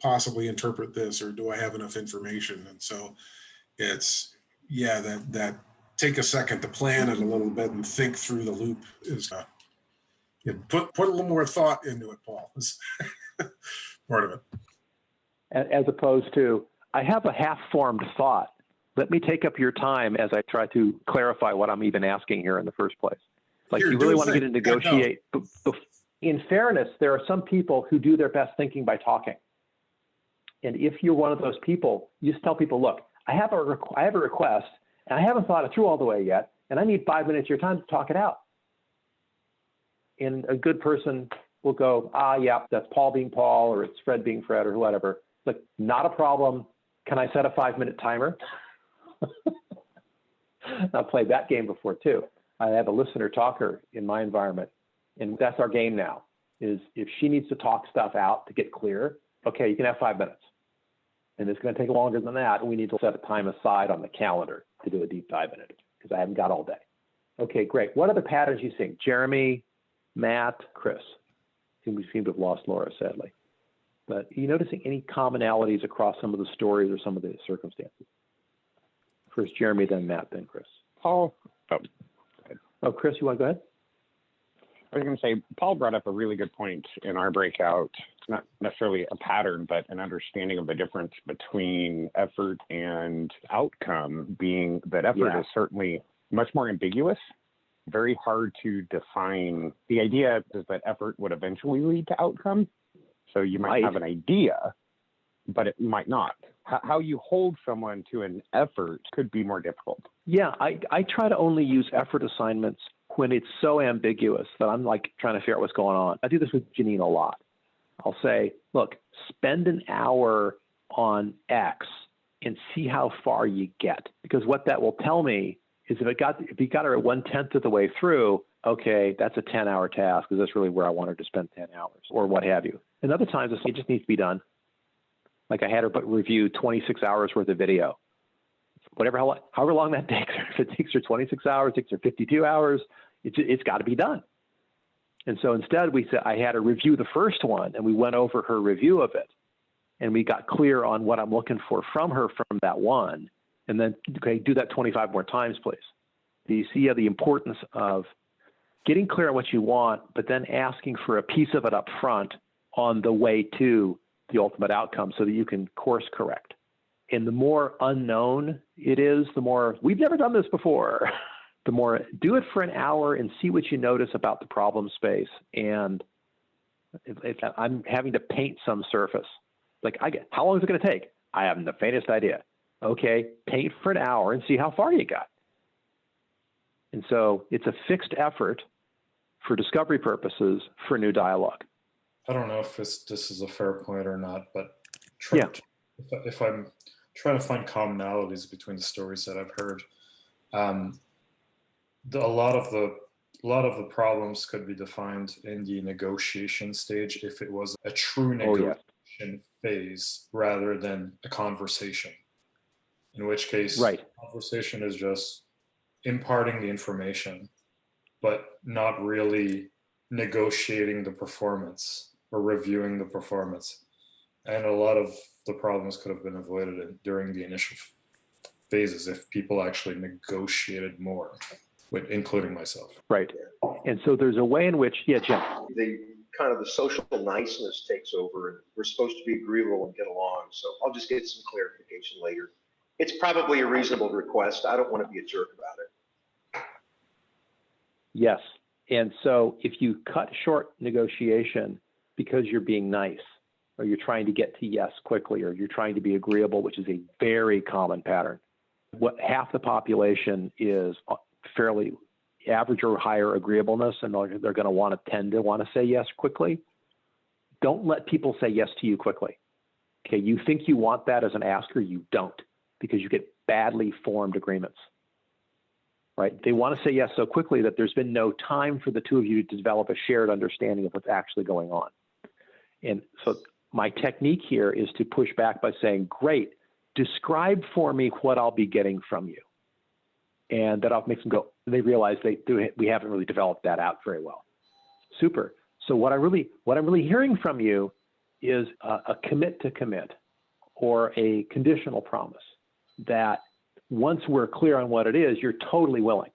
possibly interpret this, or do I have enough information? And so it's, that take a second to plan it a little bit and think through the loop is put a little more thought into it, Paul. Is part of it. As opposed to, I have a half-formed thought. Let me take up your time as I try to clarify what I'm even asking here in the first place. Like, you really want to get to negotiate. In fairness, there are some people who do their best thinking by talking. And if you're one of those people, you just tell people, look, I have a request, and I haven't thought it through all the way yet, and I need 5 minutes of your time to talk it out. And a good person will go, yeah, that's Paul being Paul, or it's Fred being Fred, or whatever. Like, not a problem. Can I set a 5-minute timer? I've played that game before too. I have a listener talker in my environment, and that's our game now, is if she needs to talk stuff out to get clear, Okay, you can have 5 minutes. And it's going to take longer than that. And we need to set a time aside on the calendar to do a deep dive in it because I haven't got all day. Okay, great. What other patterns you seeing? Jeremy, Matt, Chris. We seem to have lost Laura, sadly. But are you noticing any commonalities across some of the stories or some of the circumstances? First Jeremy, then Matt, then Chris. Paul, Oh, Chris, you want to go ahead? I was going to say, Paul brought up a really good point in our breakout. It's not necessarily a pattern, but an understanding of the difference between effort and outcome, being that effort is certainly much more ambiguous, very hard to define. The idea is that effort would eventually lead to outcome. So you might have an idea, but it might not. How you hold someone to an effort could be more difficult. Yeah, I try to only use effort assignments when it's so ambiguous that I'm like trying to figure out what's going on. I do this with Janine a lot. I'll say, look, spend an hour on X and see how far you get. Because what that will tell me is if you got her at 1/10 of the way through, okay, that's a 10-hour task because that's really where I want her to spend 10 hours or what have you. And other times it just needs to be done. Like I had her review 26 hours worth of video. However long that takes her. If it takes her 26 hours, takes her 52 hours, it's got to be done. And so instead I had her review the first one and we went over her review of it. And we got clear on what I'm looking for from her from that one. And then, okay, do that 25 more times, please. Do you see the importance of getting clear on what you want, but then asking for a piece of it up front on the way to the ultimate outcome so that you can course correct. And the more unknown it is, the more we've never done this before, the more do it for an hour and see what you notice about the problem space. And if I'm having to paint some surface, like how long is it going to take? I haven't the faintest idea. Okay, paint for an hour and see how far you got. And so it's a fixed effort for discovery purposes for new dialogue. I don't know if this is a fair point or not, but if I'm trying to find commonalities between the stories that I've heard, a lot of the problems could be defined in the negotiation stage if it was a true negotiation phase rather than a conversation. In which case, conversation is just imparting the information, but not really negotiating the performance or reviewing the performance. And a lot of the problems could have been avoided during the initial phases if people actually negotiated more, including myself. Right. And so there's a way in which, Jim. The social niceness takes over and we're supposed to be agreeable and get along. So I'll just get some clarification later. It's probably a reasonable request. I don't want to be a jerk about it. Yes. And so if you cut short negotiation because you're being nice, or you're trying to get to yes quickly, or you're trying to be agreeable, which is a very common pattern. What half the population is fairly average or higher agreeableness, and they're going to tend to say yes quickly. Don't let people say yes to you quickly. Okay, you think you want that as an asker, you don't, because you get badly formed agreements. Right? They want to say yes so quickly that there's been no time for the two of you to develop a shared understanding of what's actually going on. And so my technique here is to push back by saying, great, describe for me what I'll be getting from you. And that makes them go, they realize we haven't really developed that out very well. Super. So what I'm really hearing from you is a commit to commit or a conditional promise that once we're clear on what it is, you're totally willing.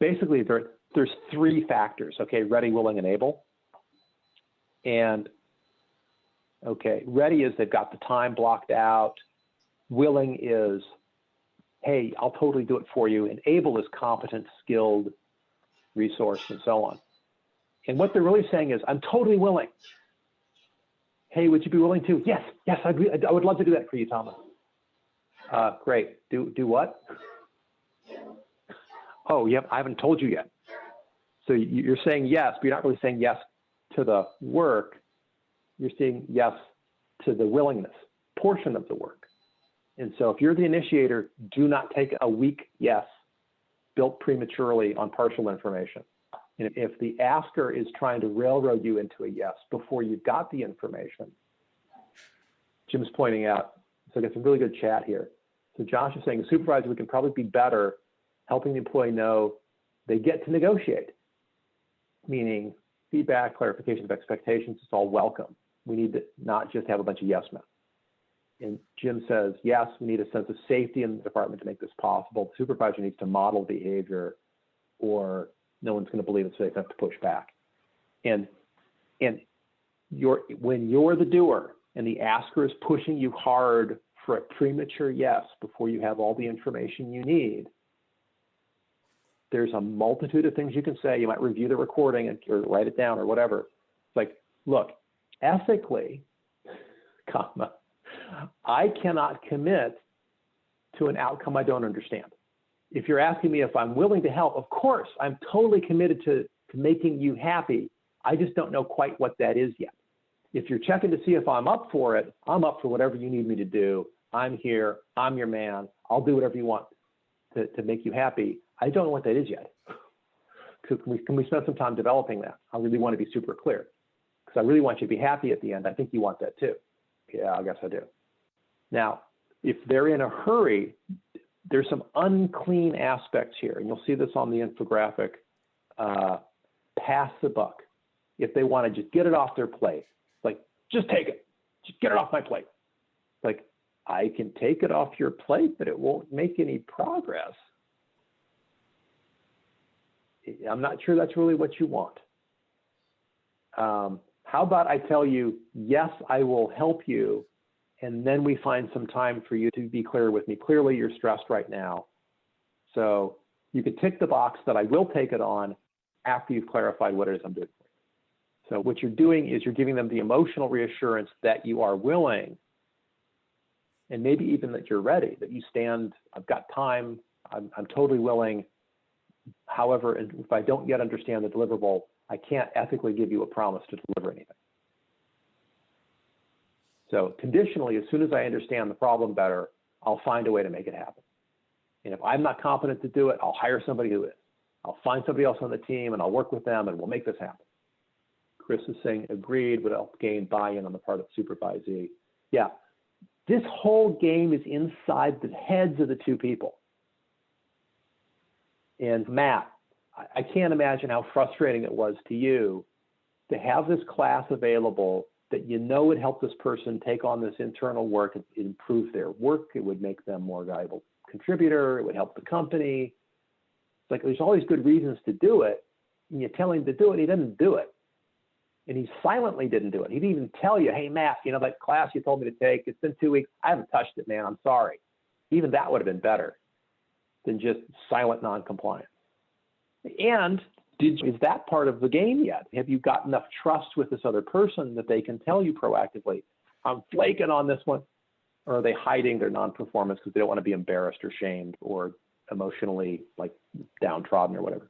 Basically, there's three factors, okay? Ready, willing, and able. And okay, ready is they've got the time blocked out. Willing is, hey, I'll totally do it for you. And able is competent, skilled, resourced, and so on. And what they're really saying is, I'm totally willing. Hey, would you be willing to? Yes, I would love to do that for you, Thomas. Great. Do what? Oh, I haven't told you yet. So you're saying yes, but you're not really saying yes to the work. You're saying yes to the willingness portion of the work. And so if you're the initiator, do not take a weak yes built prematurely on partial information. And if the asker is trying to railroad you into a yes before you've got the information, Jim's pointing out, so I got some really good chat here. So Josh is saying, a supervisor, we can probably be better helping the employee know they get to negotiate, meaning feedback, clarification of expectations, it's all welcome. We need to not just have a bunch of yes men. And Jim says, yes, we need a sense of safety in the department to make this possible. The supervisor needs to model behavior or no one's going to believe it's safe enough to push back. And when you're the doer and the asker is pushing you hard for a premature yes before you have all the information you need, there's a multitude of things you can say. You might review the recording or write it down or whatever. It's like, look, ethically, comma, I cannot commit to an outcome I don't understand. If you're asking me if I'm willing to help, of course, I'm totally committed to making you happy. I just don't know quite what that is yet. If you're checking to see if I'm up for it, I'm up for whatever you need me to do. I'm here. I'm your man. I'll do whatever you want to make you happy. I don't know what that is yet. Can we spend some time developing that? I really want to be super clear because I really want you to be happy at the end. I think you want that too. Yeah, I guess I do. Now, if they're in a hurry, there's some unclean aspects here, and you'll see this on the infographic. Pass the buck. If they want to just get it off their plate, like, just take it. Just get it off my plate. Like, I can take it off your plate, but it won't make any progress. I'm not sure that's really what you want. How about I tell you, yes, I will help you, and then we find some time for you to be clear with me. Clearly, you're stressed right now. So you can tick the box that I will take it on after you've clarified what it is I'm doing for you. So what you're doing is you're giving them the emotional reassurance that you are willing, and maybe even that you're ready, that you stand, I've got time, I'm totally willing. However, if I don't yet understand the deliverable, I can't ethically give you a promise to deliver anything. So conditionally, as soon as I understand the problem better, I'll find a way to make it happen. And if I'm not competent to do it, I'll hire somebody who is. I'll find somebody else on the team and I'll work with them and we'll make this happen. Chris is saying agreed, would help gain buy-in on the part of the supervisee. Yeah, this whole game is inside the heads of the two people. And Matt, I can't imagine how frustrating it was to you to have this class available that you know would help this person take on this internal work and improve their work. It would make them more valuable contributor. It would help the company. It's like there's all these good reasons to do it, and you tell him to do it, he doesn't do it. And he silently didn't do it. He didn't even tell you, hey, Matt, you know, that class you told me to take, it's been 2 weeks. I haven't touched it, man. I'm sorry. Even that would have been better than just silent non-compliance. And is that part of the game yet? Have you got enough trust with this other person that they can tell you proactively, I'm flaking on this one? Or are they hiding their non-performance because they don't want to be embarrassed or shamed or emotionally like downtrodden or whatever?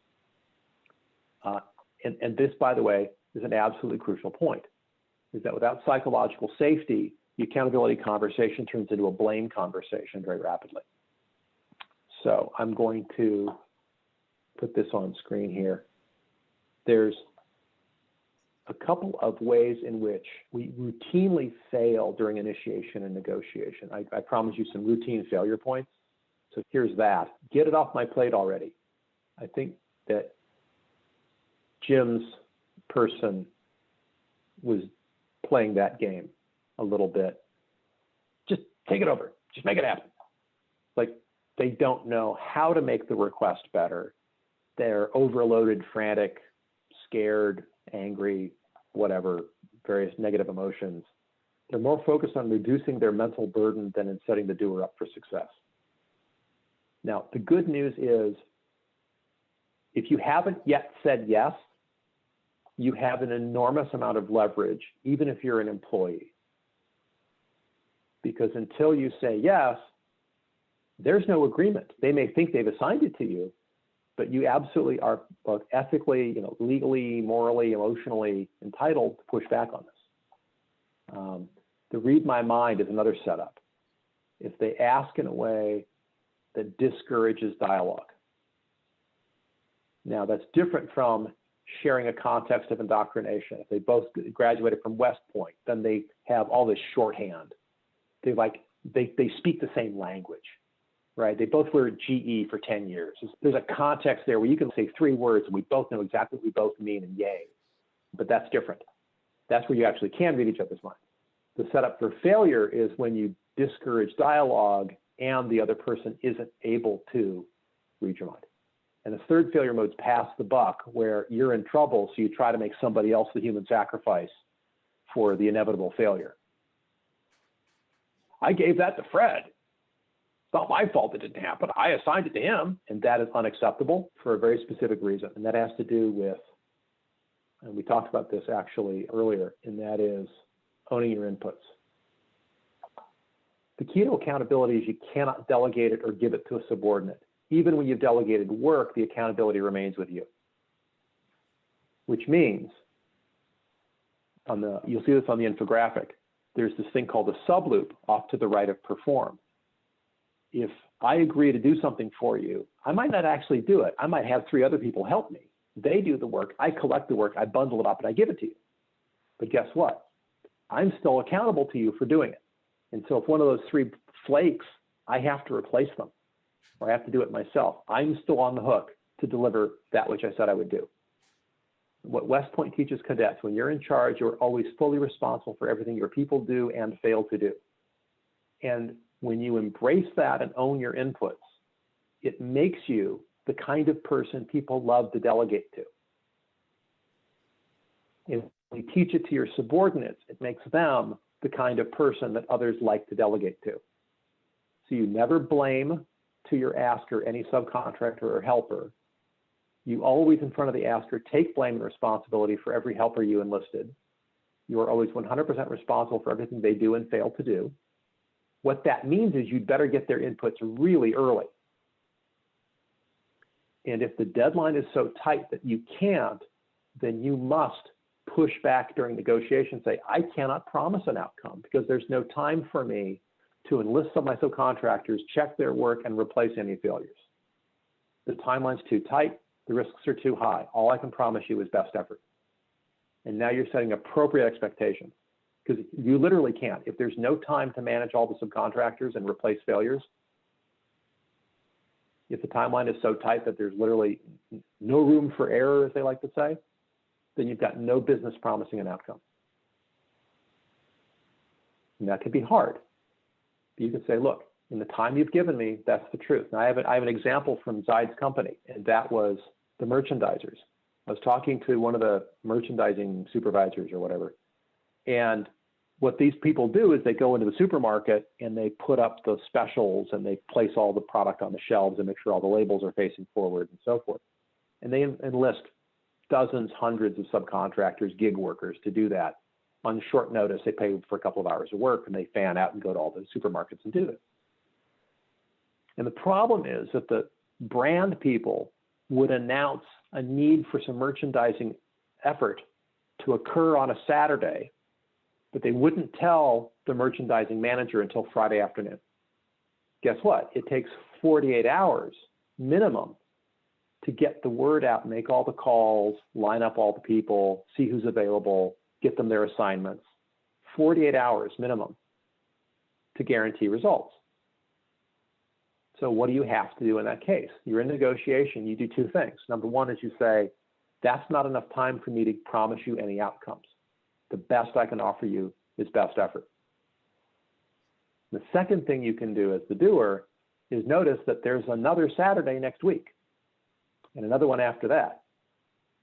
And this, by the way, is an absolutely crucial point, is that without psychological safety, the accountability conversation turns into a blame conversation very rapidly. So I'm going to put this on screen here. There's a couple of ways in which we routinely fail during initiation and negotiation. I promise you some routine failure points. So here's that. Get it off my plate already. I think that Jim's person was playing that game a little bit. Just take it over. Just make it happen. Like, they don't know how to make the request better. They're overloaded, frantic, scared, angry, whatever, various negative emotions. They're more focused on reducing their mental burden than in setting the doer up for success. Now, the good news is, if you haven't yet said yes, you have an enormous amount of leverage, even if you're an employee. Because until you say yes, there's no agreement. They may think they've assigned it to you, but you absolutely are both ethically, legally, morally, emotionally entitled to push back on this. The read my mind is another setup. If they ask in a way that discourages dialogue. Now, that's different from sharing a context of indoctrination. If they both graduated from West Point, then they have all this shorthand they speak the same language, right? They both were at GE for 10 years. There's a context there where you can say 3 words and we both know exactly what we both mean and yay, but that's different. That's where you actually can read each other's minds. The setup for failure is when you discourage dialogue and the other person isn't able to read your mind. And the third failure mode's pass the buck, where you're in trouble, so you try to make somebody else the human sacrifice for the inevitable failure. I gave that to Fred. It's not my fault it didn't happen. I assigned it to him, and that is unacceptable for a very specific reason. And that has to do with, and we talked about this actually earlier, and that is owning your inputs. The key to accountability is you cannot delegate it or give it to a subordinate. Even when you've delegated work, the accountability remains with you. Which means, you'll see this on the infographic, there's this thing called a subloop off to the right of perform. If I agree to do something for you, I might not actually do it. I might have 3 other people help me. They do the work, I collect the work, I bundle it up, and I give it to you. But guess what? I'm still accountable to you for doing it. And so if one of those 3 flakes, I have to replace them, or I have to do it myself. I'm still on the hook to deliver that which I said I would do. What West Point teaches cadets, when you're in charge, you're always fully responsible for everything your people do and fail to do. And when you embrace that and own your inputs, it makes you the kind of person people love to delegate to. If you teach it to your subordinates, it makes them the kind of person that others like to delegate to. So you never blame to your asker any subcontractor or helper. You always, in front of the asker, take blame and responsibility for every helper you enlisted. You are always 100% responsible for everything they do and fail to do. What that means is you'd better get their inputs really early. And if the deadline is so tight that you can't, then you must push back during negotiations, say, I cannot promise an outcome because there's no time for me to enlist some of my subcontractors, check their work, and replace any failures. The timeline's too tight, the risks are too high. All I can promise you is best effort. And now you're setting appropriate expectations, because you literally can't. If there's no time to manage all the subcontractors and replace failures, if the timeline is so tight that there's literally no room for error, as they like to say, then you've got no business promising an outcome. And that can be hard. But you can say, look, in the time you've given me, that's the truth. Now I have an example from Zaid's company, and that was the merchandisers. I was talking to one of the merchandising supervisors or whatever, and what these people do is they go into the supermarket and they put up the specials and they place all the product on the shelves and make sure all the labels are facing forward and so forth. And they enlist dozens, hundreds of subcontractors, gig workers to do that. On short notice, they pay for a couple of hours of work and they fan out and go to all the supermarkets and do it. And the problem is that the brand people would announce a need for some merchandising effort to occur on a Saturday, but they wouldn't tell the merchandising manager until Friday afternoon. Guess what? It takes 48 hours minimum to get the word out, make all the calls, line up all the people, see who's available, get them their assignments. 48 hours minimum to guarantee results. So what do you have to do in that case? You're in negotiation, you do 2 things. Number 1 is you say, that's not enough time for me to promise you any outcomes. The best I can offer you is best effort. The second thing you can do as the doer is notice that there's another Saturday next week and another one after that.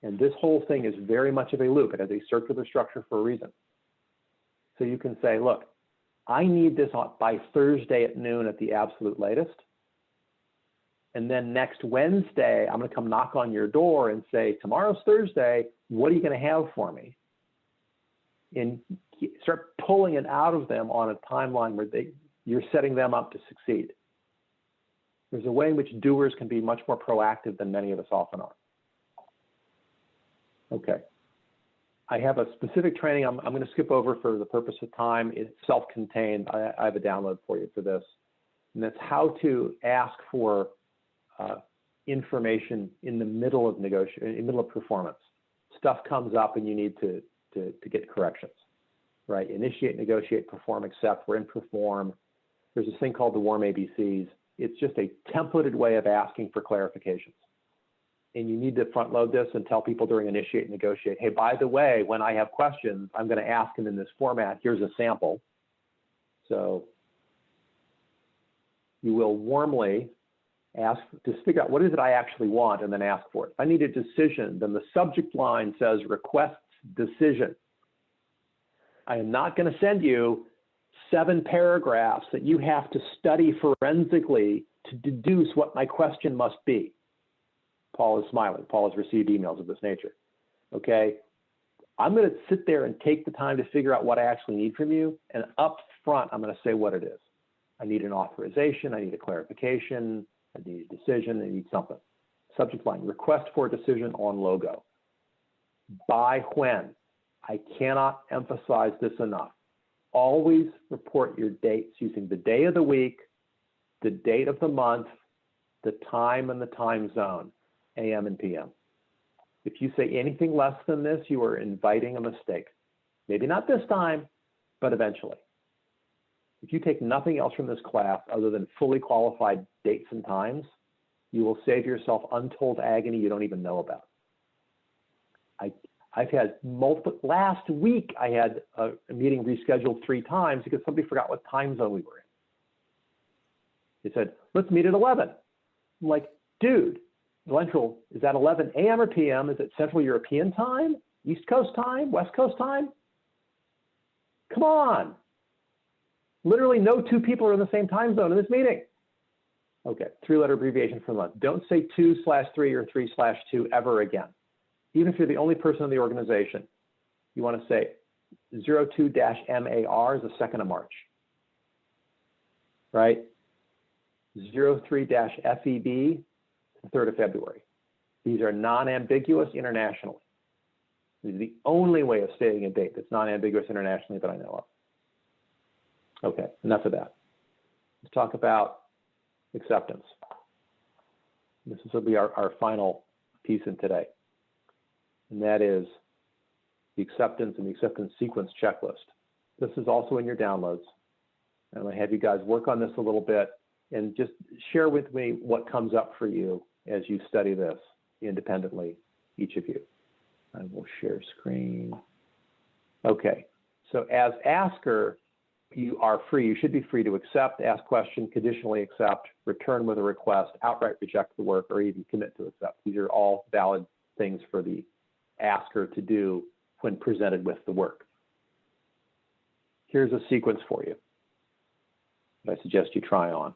And this whole thing is very much of a loop. It has a circular structure for a reason. So you can say, look, I need this by Thursday at noon at the absolute latest. And then next Wednesday, I'm going to come knock on your door and say, tomorrow's Thursday, what are you going to have for me? And start pulling it out of them on a timeline where you're setting them up to succeed. There's a way in which doers can be much more proactive than many of us often are. Okay. I have a specific training I'm going to skip over for the purpose of time. It's self-contained. I have a download for you for this. And that's how to ask for information in the middle of negotiation, in the middle of performance. Stuff comes up and you need to get corrections. right? Initiate, negotiate, perform, accept. We're in perform. There's this thing called the warm ABCs. It's just a templated way of asking for clarifications. And you need to front load this and tell people during initiate and negotiate, hey, by the way, when I have questions, I'm going to ask them in this format. Here's a sample. So you will warmly ask to figure out what is it I actually want and then ask for it. If I need a decision, then the subject line says requests decision. I am not going to send you 7 paragraphs that you have to study forensically to deduce what my question must be. Paul is smiling. Paul has received emails of this nature. Okay. I'm going to sit there and take the time to figure out what I actually need from you. And up front, I'm going to say what it is. I need an authorization. I need a clarification. I need a decision. I need something. Subject line, request for a decision on logo. By when? I cannot emphasize this enough. Always report your dates using the day of the week, the date of the month, the time and the time zone, AM and PM. If you say anything less than this, you are inviting a mistake. Maybe not this time, but eventually. If you take nothing else from this class other than fully qualified dates and times, you will save yourself untold agony you don't even know about. I've had multiple, last week I had a meeting rescheduled 3 times because somebody forgot what time zone we were in. They said, let's meet at 11. I'm like, dude, Central, is that 11 AM or PM? Is it Central European time? East Coast time? West Coast time? Come on. Literally no 2 people are in the same time zone in this meeting. Okay, 3-letter abbreviation for month. Don't say 2/3 or 3/2 ever again. Even if you're the only person in the organization, you want to say 02-MAR is the 2nd of March, right? 03-FEB, the 3rd of February. These are non-ambiguous internationally. This is the only way of stating a date that's non-ambiguous internationally that I know of. Okay, enough of that. Let's talk about acceptance. This will be our final piece in today. And that is the acceptance and the acceptance sequence checklist. This is also in your downloads. And I'm going to have you guys work on this a little bit and just share with me what comes up for you as you study this independently, each of you. I will share screen. Okay, so as asker, you are free. You should be free to accept, ask question, conditionally accept, return with a request, outright reject the work, or even commit to accept. These are all valid things for the asker to do when presented with the work. Here's a sequence for you that I suggest you try on.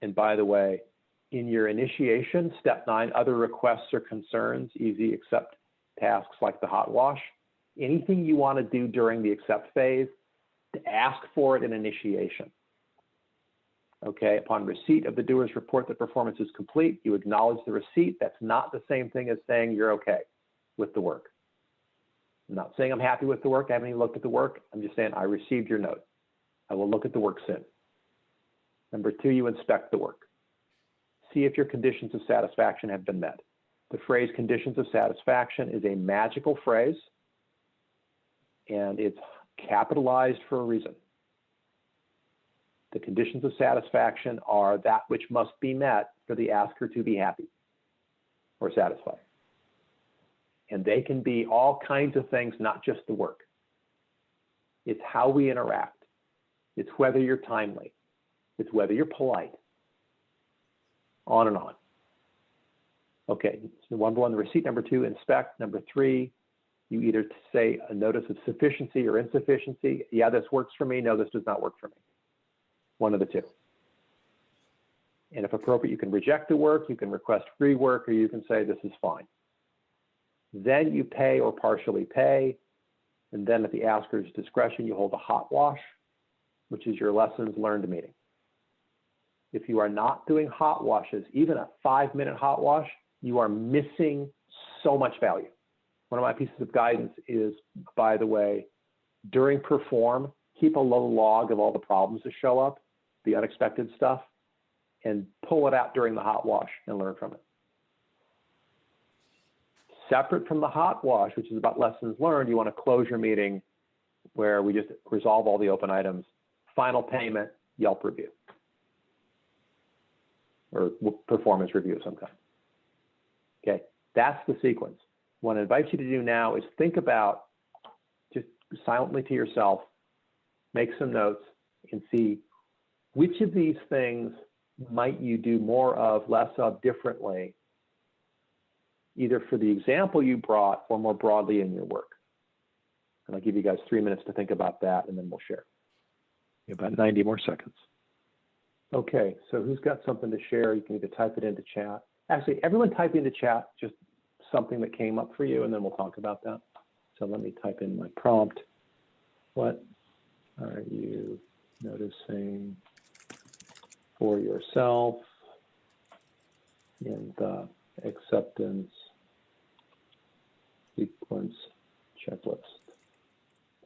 And by the way, in your initiation, step 9, other requests or concerns, easy accept tasks like the hot wash. Anything you want to do during the accept phase, to ask for it in initiation. Okay, upon receipt of the doer's report that performance is complete, you acknowledge the receipt. That's not the same thing as saying you're okay with the work. I'm not saying I'm happy with the work. I haven't even looked at the work. I'm just saying I received your note. I will look at the work soon. Number 2, you inspect the work. See if your conditions of satisfaction have been met. The phrase conditions of satisfaction is a magical phrase, and it's capitalized for a reason. The conditions of satisfaction are that which must be met for the asker to be happy or satisfied. And they can be all kinds of things, not just the work. It's how we interact. It's whether you're timely. It's whether you're polite. On and on. Okay, so number 1, the receipt. Number 2, inspect. Number 3, you either say a notice of sufficiency or insufficiency. Yeah, this works for me. No, this does not work for me. One of the 2. And if appropriate, you can reject the work, you can request free work, or you can say this is fine. Then you pay or partially pay. And then at the asker's discretion, you hold a hot wash, which is your lessons learned meeting. If you are not doing hot washes, even a 5-minute hot wash, you are missing so much value. One of my pieces of guidance is, by the way, during perform, keep a low log of all the problems that show up, the unexpected stuff, and pull it out during the hot wash and learn from it. Separate from the hot wash, which is about lessons learned, you want to close your meeting where we just resolve all the open items, final payment, Yelp review, or performance review of some kind. Okay, that's the sequence. What I invite you to do now is think about, just silently to yourself, make some notes and see which of these things might you do more of, less of, differently, either for the example you brought or more broadly in your work. And I'll give you guys 3 minutes to think about that, and then we'll share. About 90 more seconds. Okay, so who's got something to share? You can either type it into chat. Actually, everyone type into chat just something that came up for you, and then we'll talk about that. So let me type in my prompt. What are you noticing for yourself in the acceptance sequence checklist?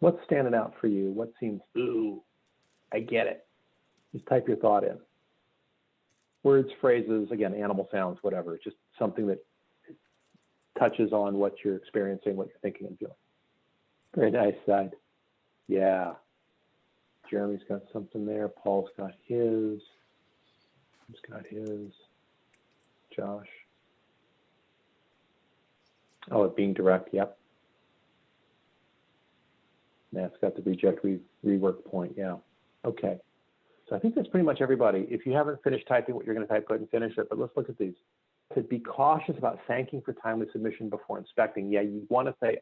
What's standing out for you? What seems, ooh, I get it. Just type your thought in. Words, phrases, again, animal sounds, whatever, just something that touches on what you're experiencing, what you're thinking and feeling. Very nice, Side. Yeah. Jeremy's got something there. Paul's got his. He's got his. Josh. Oh, being direct, yep. Matt's got the reject rework point, yeah. Okay. So I think that's pretty much everybody. If you haven't finished typing what you're going to type, go ahead and finish it. But let's look at these. To be cautious about thanking for timely submission before inspecting. Yeah, you want to say,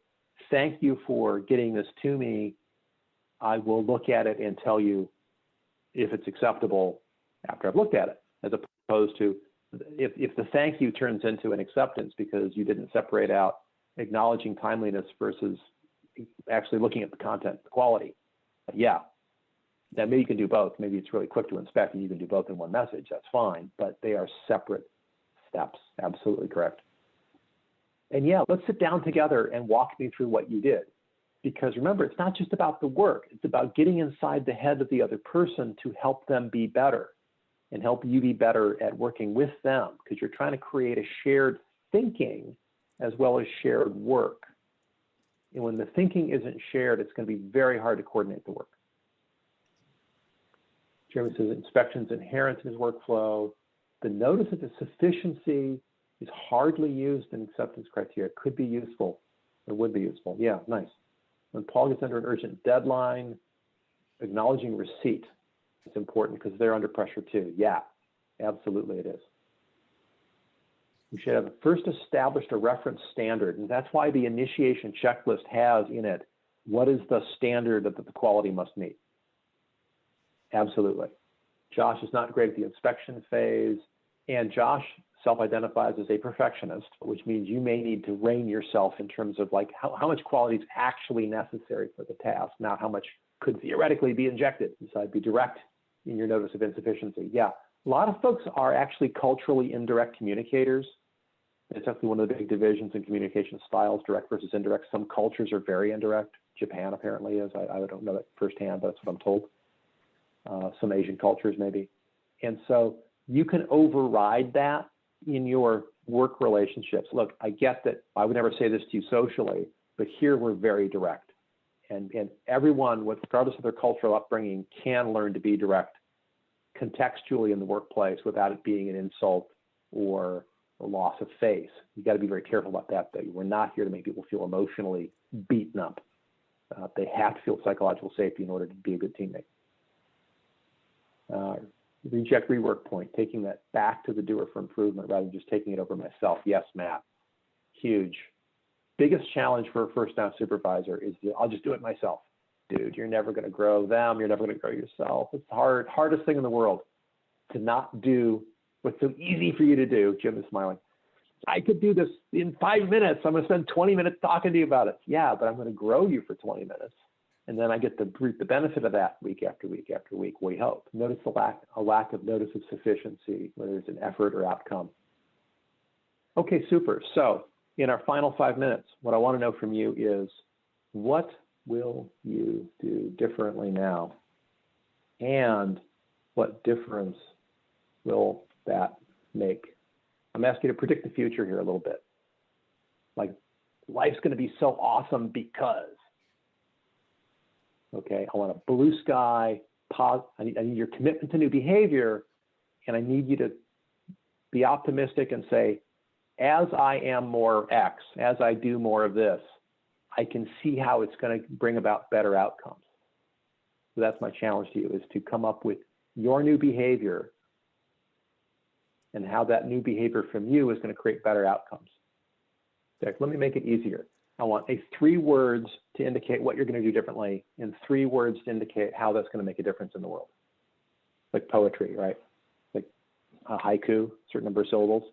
thank you for getting this to me. I will look at it and tell you if it's acceptable after I've looked at it, as opposed to if the thank you turns into an acceptance because you didn't separate out acknowledging timeliness versus actually looking at the content, the quality. Yeah, now maybe you can do both. Maybe it's really quick to inspect and you can do both in one message. That's fine, but they are separate steps. Absolutely correct. And yeah, let's sit down together and walk me through what you did. Because remember, it's not just about the work. It's about getting inside the head of the other person to help them be better and help you be better at working with them, because you're trying to create a shared thinking as well as shared work. And when the thinking isn't shared, it's going to be very hard to coordinate the work. Jeremy says inspections inherent in his workflow. The notice of the sufficiency is hardly used in acceptance criteria. Could be useful or would be useful. Yeah, nice. When Paul gets under an urgent deadline, acknowledging receipt is important because they're under pressure too. Yeah, absolutely it is. We should have first established a reference standard, and that's why the initiation checklist has in it, what is the standard that the quality must meet? Absolutely. Josh is not great at the inspection phase, and Josh self-identifies as a perfectionist, which means you may need to rein yourself in terms of like how much quality is actually necessary for the task, not how much could theoretically be injected. So I'd be direct in your notice of insufficiency. Yeah, a lot of folks are actually culturally indirect communicators. It's definitely one of the big divisions in communication styles, direct versus indirect. Some cultures are very indirect. Japan apparently is. I don't know that firsthand, but that's what I'm told. Some Asian cultures maybe. And so you can override that in your work relationships. Look, I get that I would never say this to you socially, but here we're very direct. And everyone, regardless of their cultural upbringing, can learn to be direct contextually in the workplace without it being an insult or a loss of face. You got to be very careful about that. We're not here to make people feel emotionally beaten up. They have to feel psychological safety in order to be a good teammate. Reject rework point, taking that back to the doer for improvement rather than just taking it over myself. Yes, Matt, huge. Biggest challenge for a first-time supervisor is I'll just do it myself. Dude, you're never going to grow them. You're never going to grow yourself. It's the hardest thing in the world to not do what's so easy for you to do. Jim is smiling. I could do this in 5 minutes. I'm going to spend 20 minutes talking to you about it. Yeah, but I'm going to grow you for 20 minutes. And then I get to reap the benefit of that week after week after week, we hope. Notice a lack of notice of sufficiency, whether it's an effort or outcome. Okay, super. So in our final 5 minutes, what I want to know from you is, what will you do differently now? And what difference will that make? I'm asking you to predict the future here a little bit. Like, life's going to be so awesome because. Okay, I want a blue sky, I need your commitment to new behavior, and I need you to be optimistic and say, as I am more X, as I do more of this, I can see how it's going to bring about better outcomes. So that's my challenge to you, is to come up with your new behavior and how that new behavior from you is going to create better outcomes. Let me make it easier. I want 3 words to indicate what you're going to do differently and 3 words to indicate how that's going to make a difference in the world. Like poetry, right? Like a haiku, certain number of syllables.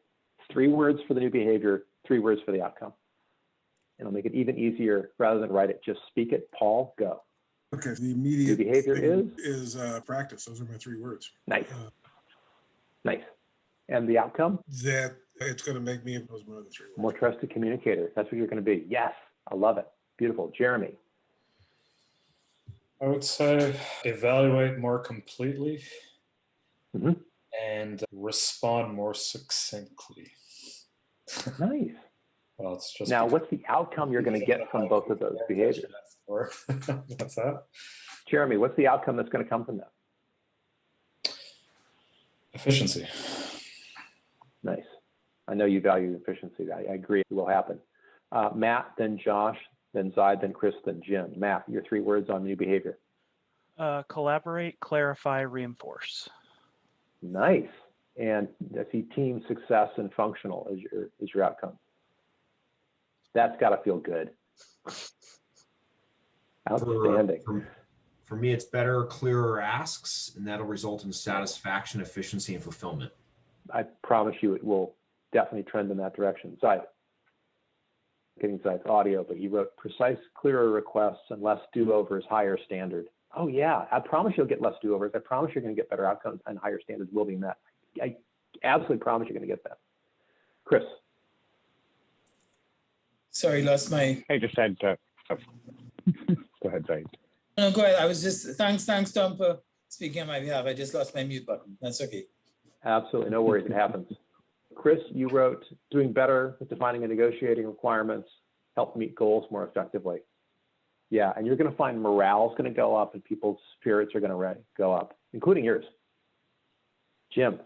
3 words for the new behavior, 3 words for the outcome. And I'll make it even easier rather than write it. Just speak it. Paul, go. Okay, the immediate New behavior thing is practice. Those are my 3 words. Nice. Nice. And the outcome? That it's going to make me, those are my other 3 words. More trusted communicator. That's what you're going to be. Yes, I love it. Beautiful. Jeremy. I would say evaluate more completely and respond more succinctly. Nice. Well, it's just Now, what's the outcome you're going to get from both of those behaviors? What's that? Jeremy, what's the outcome that's going to come from that? Efficiency. Nice. I know you value efficiency. I agree. It will happen. Matt, then Josh, then Zaid, then Chris, then Jim. Matt, your 3 words on new behavior. Collaborate, clarify, reinforce. Nice. And I see team success and functional as your outcome. That's got to feel good. Outstanding. For me, it's better, clearer asks, and that'll result in satisfaction, efficiency, and fulfillment. I promise you it will definitely trend in that direction. Zaid, getting Zaid's audio, but you wrote precise, clearer requests and less do-overs, higher standard. Oh yeah, I promise you'll get less do-overs. I promise you're going to get better outcomes and higher standards will be met. I absolutely promise you're going to get that. Chris. Sorry, lost my. I just had to, go ahead, Zaid. No, go ahead. I was just, thanks, Tom, for speaking on my behalf. I just lost my mute button. That's okay. Absolutely, no worries, it happens. Chris, you wrote doing better with defining and negotiating requirements, help meet goals more effectively. Yeah, and you're going to find morale is going to go up and people's spirits are going to go up, including yours. Jim.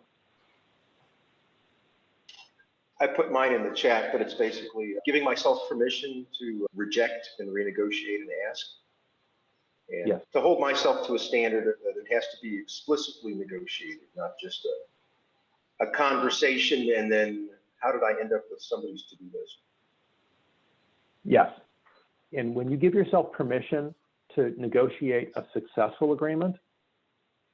I put mine in the chat, but it's basically giving myself permission to reject and renegotiate and ask. And yes. To hold myself to a standard that it has to be explicitly negotiated, not just a conversation and then how did I end up with somebody's to-do list? Yes. And when you give yourself permission to negotiate a successful agreement,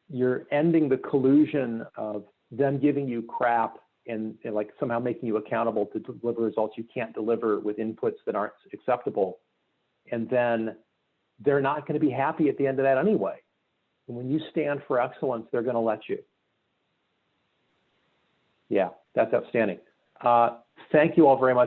you're ending the collusion of them giving you crap and like somehow making you accountable to deliver results you can't deliver with inputs that aren't acceptable. And then they're not going to be happy at the end of that anyway. And when you stand for excellence, they're going to let you. Yeah, that's outstanding. Thank you all very much